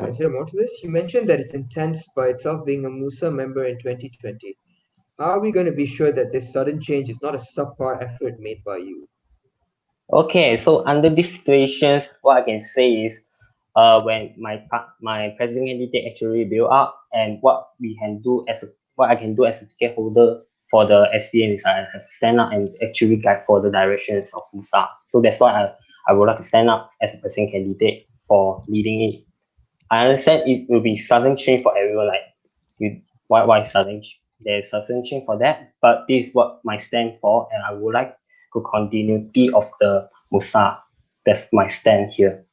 Is there more to this? You mentioned that it's intense by itself being a MUSA member in 2020. How are we going to be sure that this sudden change is not a subpar effort made by you? Okay, so under these situations, what I can say is, when my president candidate actually build up, and what I can do as a ticket holder for the SCN is I have to stand up and actually guide for the directions of MUSA. So that's why I would like to stand up as a president candidate for leading it. I understand it will be sudden change for everyone. Like, why sudden? There's sudden change for that, but this is what my stand for, and I would like to continuity of the MUSA. That's my stand here.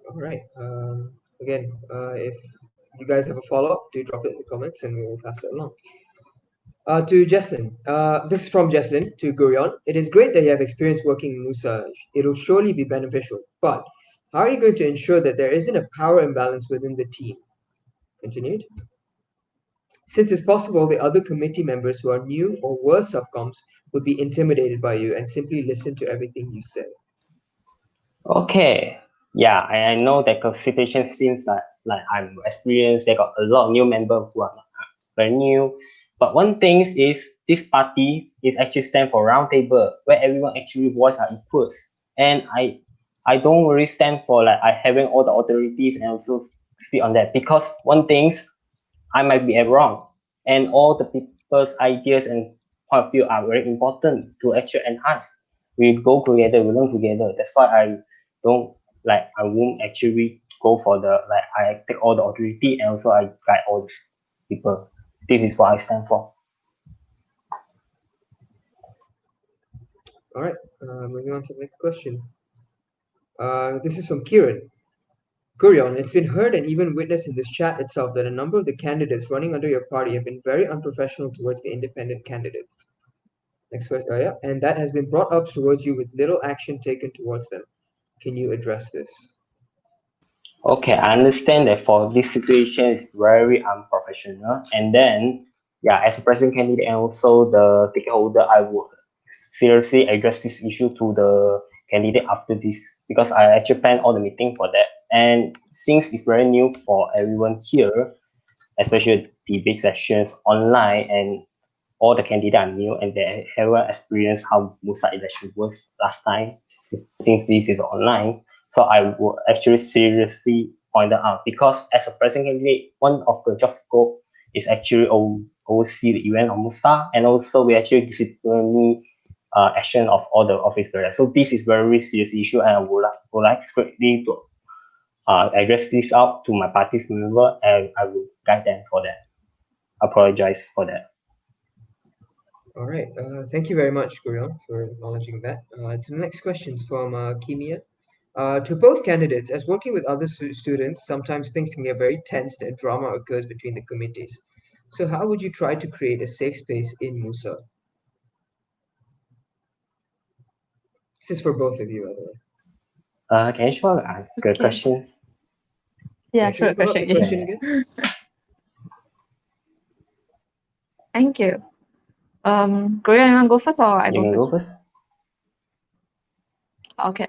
All right. Again, if you guys have a follow-up, do drop it in the comments and we will pass it along. To Jesslyn, this is from Jesslyn to Gurion. It is great that you have experience working in MUSA. It'll surely be beneficial. But how are you going to ensure that there isn't a power imbalance within the team? Continued. Since it's possible the other committee members who are new or were subcoms would be intimidated by you and simply listen to everything you say. Okay. Yeah, I know that the situation seems like I'm experienced. They got a lot of new members who are very new. But one thing is this party is actually stand for round table where everyone actually voice are equals. And I don't really stand for like I having all the authorities and also speak on that because one things I might be wrong. And all the people's ideas and point of view are very important to actually enhance. We go together, we learn together. That's why I don't like I won't actually go for the like I take all the authority and also I guide all these people. This is what I stand for. All right, moving on to the next question. This is from Kieran. Gurion, it's been heard and even witnessed in this chat itself that a number of the candidates running under your party have been very unprofessional towards the independent candidates. Next question, yeah, and that has been brought up towards you with little action taken towards them. Can you address this? Okay, I understand that for this situation is very unprofessional. And then, yeah, as a president candidate and also the ticket holder, I would seriously address this issue to the candidate after this because I actually planned all the meeting for that. And since it's very new for everyone here, especially debate sessions online and all the candidates are new and they haven't experienced how MUSA election works last time since this is online. So I would actually seriously point that out because as a president candidate, one of the job scope is actually oversee the event of MUSA and also we actually disciplinary action of all the officers. So this is very serious issue and I would like strictly to address this out to my party's member and I will guide them for that. Apologize for that. All right, thank you very much, Gurion, for acknowledging that. To the next questions from Kimia. To both candidates, as working with other students, sometimes things can get very tense and drama occurs between the committees. So how would you try to create a safe space in MUSA? This is for both of you, by the way. Can you show the Okay. questions? Yeah, Can sure. you pull up the question Yeah. again? Thank you. Gloria, you want to go first or I You go can go first? first. Okay.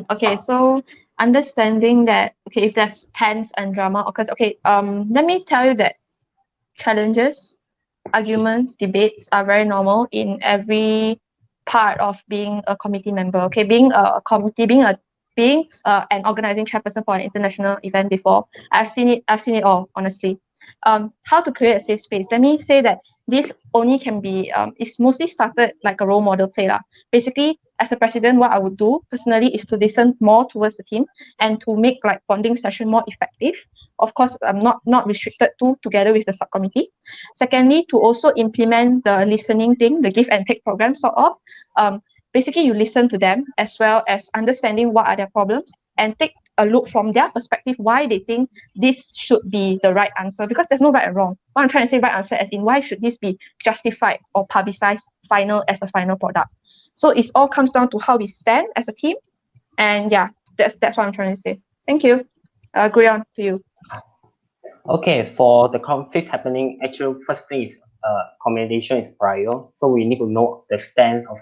Okay, so understanding that, okay, if there's tense and drama occurs, okay, let me tell you that challenges, arguments, debates are very normal in every part of being a committee member. Okay, being a committee, being an organizing chairperson for an international event before, I've seen it all, honestly. How to create a safe space? Let me say that this only can be it's mostly started like a role model play lah. Basically, as a president, what I would do personally is to listen more towards the team and to make like bonding session more effective. Of course, I'm not restricted to together with the subcommittee. Secondly, to also implement the listening thing, the give and take program sort of. Basically, you listen to them as well as understanding what are their problems and take a look from their perspective why they think this should be the right answer because there's no right and wrong. What I'm trying to say right answer as in why should this be justified or publicized final as a final product. So it all comes down to how we stand as a team. And yeah, that's what I'm trying to say. Thank you. Agree on to you. Okay, for the conflict happening, actually first thing is communication is prior. So we need to know the stance of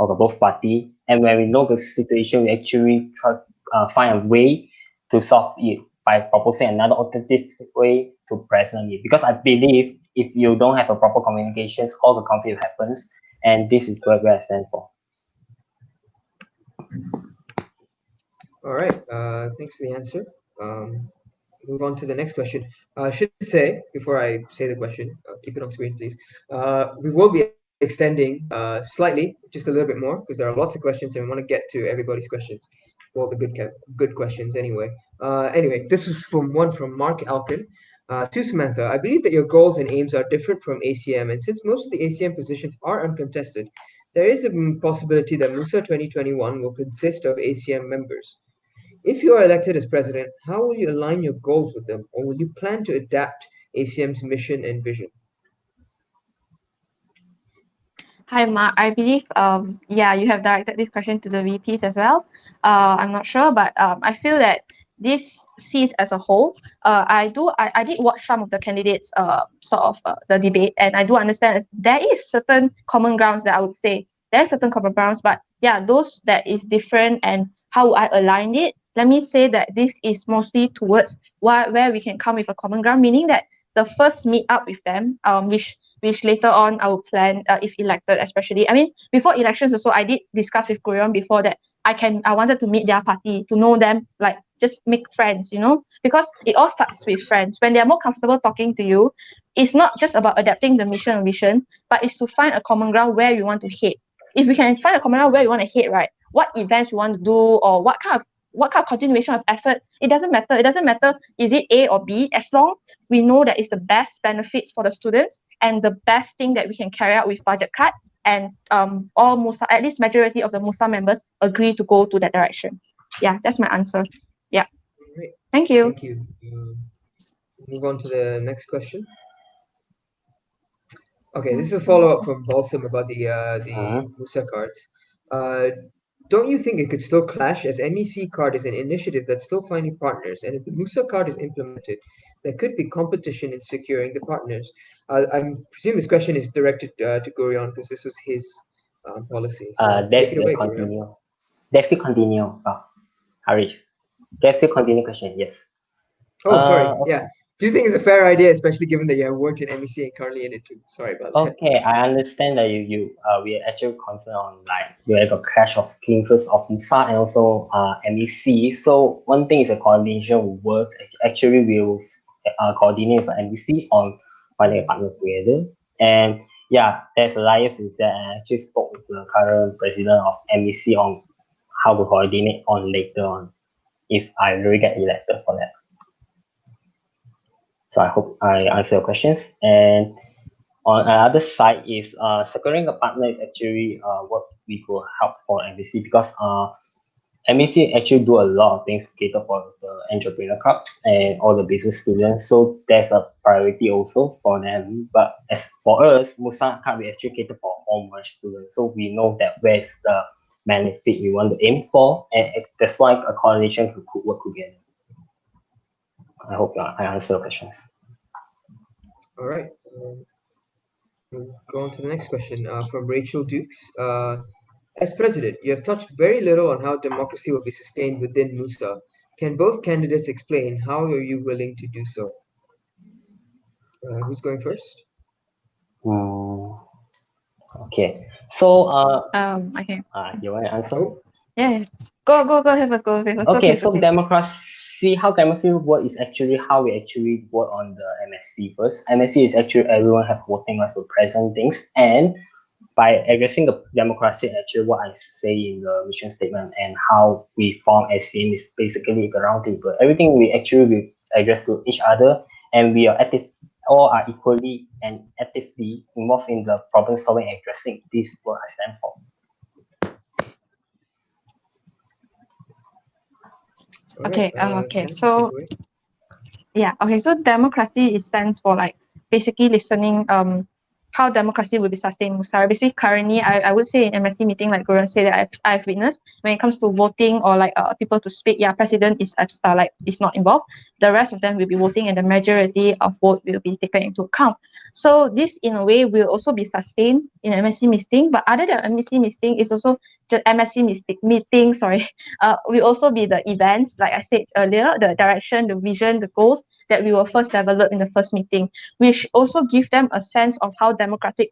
the both party. And when we know the situation, we actually try find a way to solve it by proposing another alternative way to present it. Because I believe if you don't have a proper communication, all the conflict happens. And this is where I stand for. All right, thanks for the answer. Move on to the next question. I should say, before I say the question, keep it on screen, please. We will be extending slightly, just a little bit more, because there are lots of questions and we want to get to everybody's questions. Well, the good questions anyway. Anyway, this was from Mark Alkin. To Samantha, I believe that your goals and aims are different from ACM, and since most of the ACM positions are uncontested, there is a possibility that MUSA 2021 will consist of ACM members. If you are elected as president, how will you align your goals with them, or will you plan to adapt ACM's mission and vision? Hi, Mark. I believe yeah, you have directed this question to the VPs as well. I'm not sure, but I feel that this sees as a whole. I did watch some of the candidates sort of the debate, and I do understand there is certain common grounds that I would say there are certain common grounds, but yeah, those that is different and how I align it. Let me say that this is mostly towards where we can come with a common ground, meaning that the first meet up with them, which later on I will plan if elected, especially. I mean, before elections also, I did discuss with Korean before that I wanted to meet their party, to know them, like just make friends, because it all starts with friends. When they're more comfortable talking to you, it's not just about adapting the mission or vision, but it's to find a common ground where you want to head. If we can find a common ground where you want to head, right? What events you want to do, or what kind of continuation of effort, it doesn't matter. It doesn't matter is it A or B, as long we know that it's the best benefits for the students and the best thing that we can carry out with budget cut, and all MUSA, at least majority of the MUSA members agree to go to that direction. Yeah, that's my answer. Yeah. Great. Thank you. Thank you. Move on to the next question. Okay, this is a follow-up from Balsam about the MUSA cards. Uh, don't you think it could still clash, as MEC card is an initiative that's still finding partners, and if the MUSA card is implemented, there could be competition in securing the partners? I presume this question is directed to Gurion because this was his policy. So That's take it the away, Gurion. continue. That's the continue. Harith. That's the continue question. Yes. Oh, sorry. Okay. Yeah. Do you think it's a fair idea, especially given that you have worked in MEC and currently in it too? Sorry about that. Okay, I understand that we are actually concerned on like we have a clash of interests of MUSA and also MEC. So one thing is a coordination work. Actually, we will coordinate with MEC on finding a partner together. And yeah, there's a liaison is that I actually spoke with the current president of MEC on how to coordinate on later on if I really get elected for that. So I hope I answer your questions. And on the other side is securing a partner is actually what we could help for MBC, because MBC actually do a lot of things to cater for the entrepreneur clubs and all the business students. So there's a priority also for them. But as for us, MUSA Club we actually cater for all merge students. So we know that where's the benefit we want to aim for, and that's why a coordination could work together. I hope I answer the questions. All right. We'll go on to the next question from Rachel Dukes. As president, you have touched very little on how democracy will be sustained within MUSA. Can both candidates explain how are you willing to do so? Who's going first? Okay. So Okay. you want to answer? Oh, Yeah. Go ahead first. Go ahead first. Okay, It's so okay. how democracy work is actually how we actually work on the MSC first. MSC is actually everyone have voting rights to present things, and by addressing the democracy, actually what I say in the mission statement and how we form SCM is basically the round table. Everything we address to each other, and we are active, all are equally and actively involved in the problem solving and addressing. This is what I stand for. all Okay. right. Okay. Sam, So take it away. yeah. Okay. So democracy is stands for like basically listening. How democracy will be sustained. So basically, currently, I would say in MSC meeting, like Goran said, that I've witnessed when it comes to voting or like people to speak. Yeah, president is like is not involved. The rest of them will be voting, and the majority of vote will be taken into account. So this, in a way, will also be sustained in MSC meeting. But other than MSC meeting, is also just MSC meeting. Sorry, will also be the events, like I said earlier, the direction, the vision, the goals that we will first develop in the first meeting, which also give them a sense of how democratic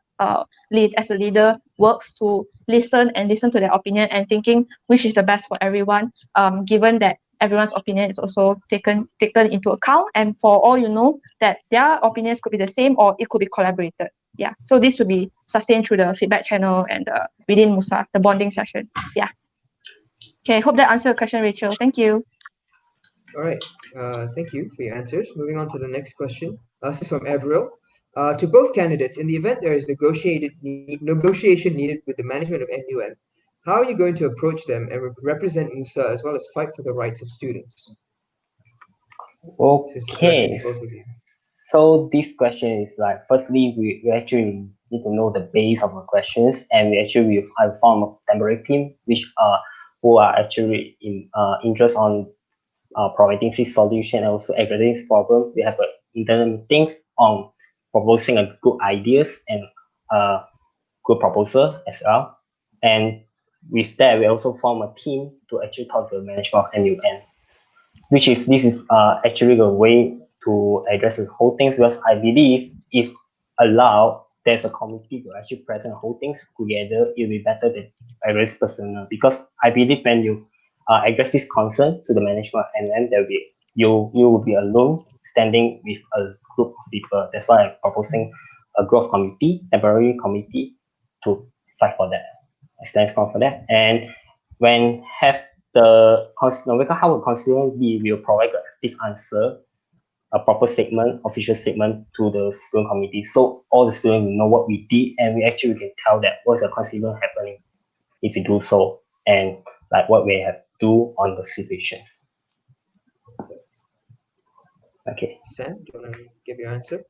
lead as a leader works, to listen to their opinion and thinking which is the best for everyone, given that everyone's opinion is also taken into account, and for all you know that their opinions could be the same or it could be collaborated. Yeah, so this would be sustained through the feedback channel and within MUSA, the bonding session. Yeah. Okay, hope that answered the question, Rachel. Thank you. All right. Thank you for your answers. Moving on to the next question. This is from Avril. To both candidates, in the event there is negotiation needed with the management of MUN, how are you going to approach them and represent MUSA as well as fight for the rights of students? This is directed Okay, to both of you. so this question is like, firstly, we actually need to know the base of the questions, and we have formed a temporary team which who are actually in interest on providing this solution and also addressing this problem. We have internal meetings on proposing a good ideas and good proposal as well, and with that we also form a team to actually talk to the management of MUN, which is this is actually the way to address the whole things, because I believe if allowed, there's a committee to actually present the whole things together, it will be better than address personal. Because I believe when you address this concern to the management, and then there will be you will be alone standing with a group of people. That's why I'm proposing a growth committee, temporary committee, to fight for that. I stand strong for that. And when have no matter how the constituent be, will provide an active answer, a proper statement, official statement to the student committee, so all the students will know what we did, and we actually can tell that what's the constituent happening if we do so, and like what we have to do on the situations. Okay. Sam, do you want to give your answer?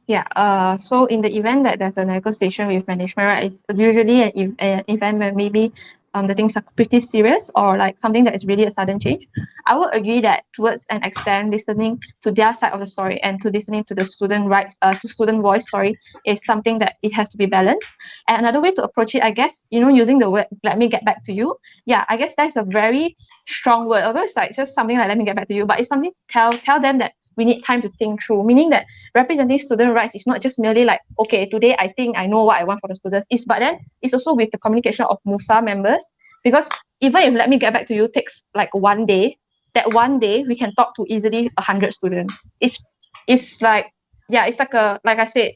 Yeah, so in the event that there's a negotiation with management, right, it's usually an event where maybe the things are pretty serious, or like something that is really a sudden change. I would agree that towards an extent, listening to their side of the story and to listening to the student rights, to student voice, sorry, is something that it has to be balanced. And another way to approach it, I guess, using the word "let me get back to you." Yeah, I guess that's a very strong word. Although it's like just something like "let me get back to you," but it's something tell them that we need time to think through, meaning that representing student rights is not just merely like, okay, today I think I know what I want for the students, but then it's also with the communication of MUSA members, because even if "let me get back to you" takes like one day, that one day we can talk to easily 100 students. It's like, yeah, it's like like I said,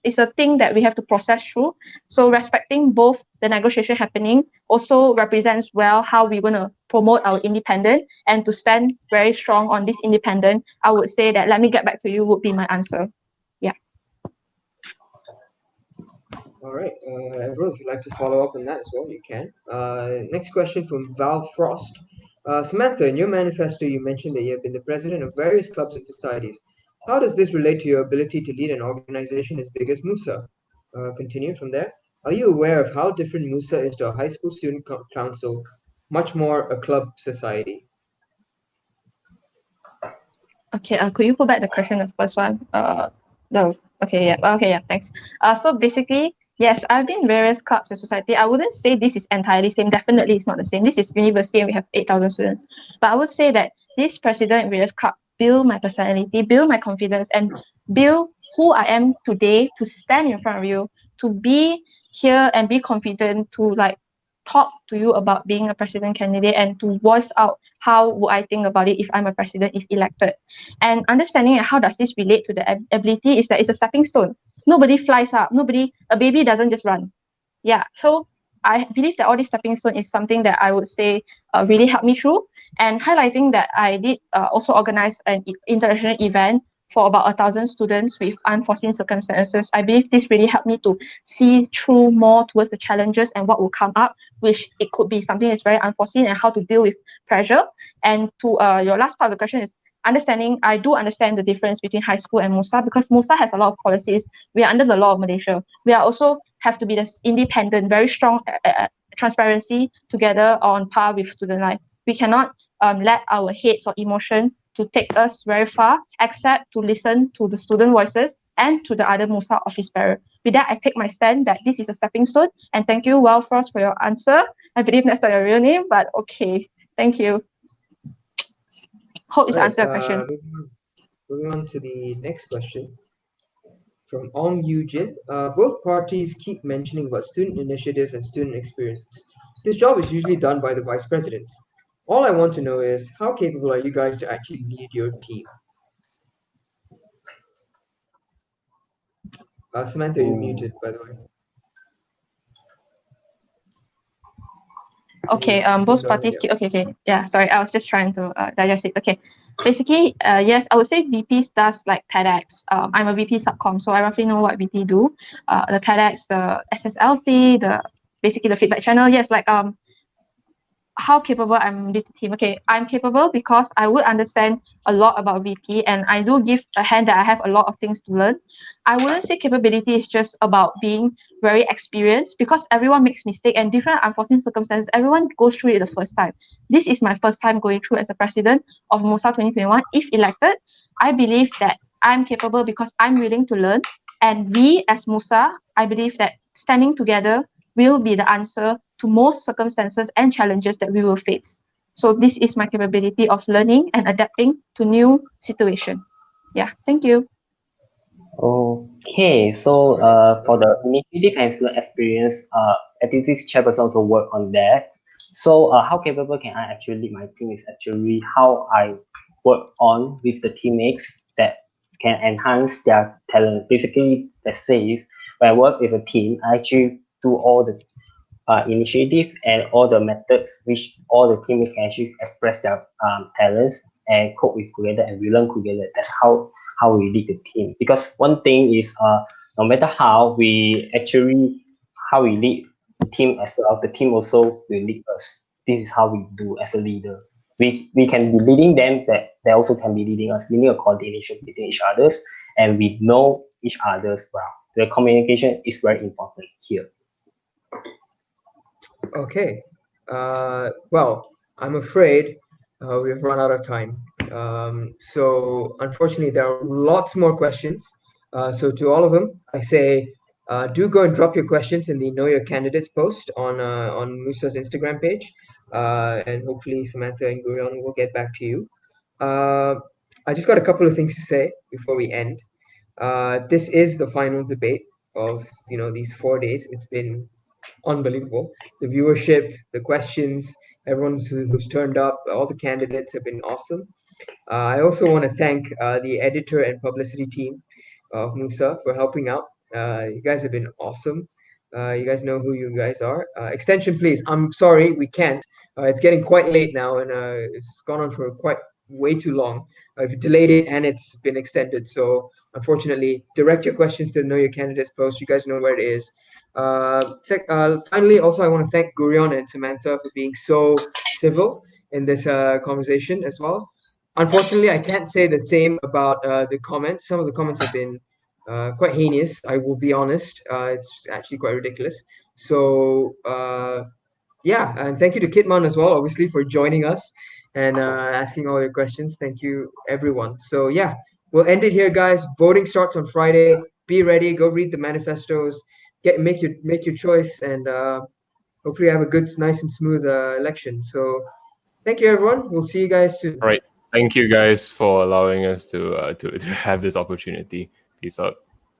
it's a thing that we have to process through. So respecting both the negotiation happening also represents well how we're going to promote our independent, and to stand very strong on this independent, I would say that "let me get back to you" would be my answer. Yeah. All right, everyone, if you'd like to follow up on that as well, you can. Next question from Val Frost. Samantha, in your manifesto, you mentioned that you have been the president of various clubs and societies. How does this relate to your ability to lead an organization as big as MUSA? Continue from there. Are you aware of how different MUSA is to a high school student council, much more a club society? Okay, could you put back the question, the first one? Okay, yeah, thanks. So basically, yes, I've been in various clubs and society. I wouldn't say this is entirely same. Definitely, it's not the same. This is university, and we have 8,000 students. But I would say that this president in various clubs build my personality, build my confidence, and build who I am today to stand in front of you, to be here and be confident, to like talk to you about being a president candidate, and to voice out how would I think about it if I'm a president, if elected. And understanding how does this relate to the ability is that it's a stepping stone. Nobody flies up. A baby doesn't just run. Yeah. So I believe that all this stepping stone is something that I would say really helped me through. And highlighting that I did also organize an international event for about 1,000 students with unforeseen circumstances. I believe this really helped me to see through more towards the challenges and what will come up, which it could be something that's very unforeseen, and how to deal with pressure. And to your last part of the question is understanding. I do understand the difference between high school and MUSA, because MUSA has a lot of policies. We are under the law of Malaysia. We are also have to be this independent, very strong transparency together on par with student life. We cannot let our heads or emotion to take us very far, except to listen to the student voices and to the other MUSA office bearer. With that, I take my stand that this is a stepping stone. And thank you, Well Frost, for your answer. I believe that's not your real name, but okay. Thank you. Hope this answers your question. Moving on to the next question from Ong Yu Jin. Both parties keep mentioning about student initiatives and student experience. This job is usually done by the vice presidents. All I want to know is, how capable are you guys to actually lead your team? Samantha, you're muted, by the way. Okay, both parties okay, yeah, sorry, I was just trying to digest it. Okay, basically, yes, I would say VPs does like TEDx. I'm a VP subcom, so I roughly know what VP do. The TEDx, the SSLC, basically the feedback channel. Yes, like how capable I'm with the team. Okay, I'm capable because I would understand a lot about VP, and I do give a hand that I have a lot of things to learn. I wouldn't say capability is just about being very experienced, because everyone makes mistake and different unforeseen circumstances. Everyone goes through it the first time. This is my first time going through as a president of MUSA 2021. If elected, I believe that I'm capable because I'm willing to learn. And we as MUSA, I believe that standing together will be the answer to most circumstances and challenges that we will face. So this is my capability of learning and adapting to new situation. Yeah, thank you. Okay, so for the initiative and student experience, activities chairperson also work on that. So how capable can I actually lead my team is actually how I work on with the teammates that can enhance their talent. Basically, that says when I work with a team, I actually do all the initiative and all the methods which all the teammates can actually express their talents and cope with together and we learn together. That's how we lead the team. Because one thing is no matter how we actually how we lead the team as well, the team also will lead us. This is how we do as a leader. We can be leading them, that they also can be leading us. We need a coordination between each others and we know each other's well. The communication is very important here. Okay. Well, I'm afraid we've run out of time. So unfortunately, there are lots more questions. So to all of them, I say, do go and drop your questions in the Know Your Candidates post on MUSA's Instagram page, and hopefully Samantha and Gurion will get back to you. I just got a couple of things to say before we end. This is the final debate of these 4 days. It's been unbelievable. The viewership, the questions, everyone who's turned up, all the candidates have been awesome. I also want to thank the editor and publicity team of MUSA for helping out. You guys have been awesome. You guys know who you guys are. Extension, please. I'm sorry, we can't. It's getting quite late now, and it's gone on for quite way too long. I've delayed it, and it's been extended. So unfortunately, direct your questions to Know Your Candidates post. You guys know where it is. Finally, also I want to thank Gurion and Samantha for being so civil in this conversation as well. Unfortunately, I can't say the same about the comments. Some of the comments have been quite heinous. I will be honest. It's actually quite ridiculous. So yeah, and thank you to Kitman as well, obviously, for joining us and asking all your questions. Thank you, everyone. So yeah, we'll end it here, guys. Voting starts on Friday. Be ready. Go read the manifestos. Make your choice, and hopefully have a good, nice, and smooth election. So thank you, everyone. We'll see you guys soon. All right. Thank you guys for allowing us to have this opportunity. Peace out.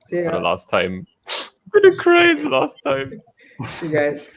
See For the ya. last time. I'm gonna cry the last time. See you guys.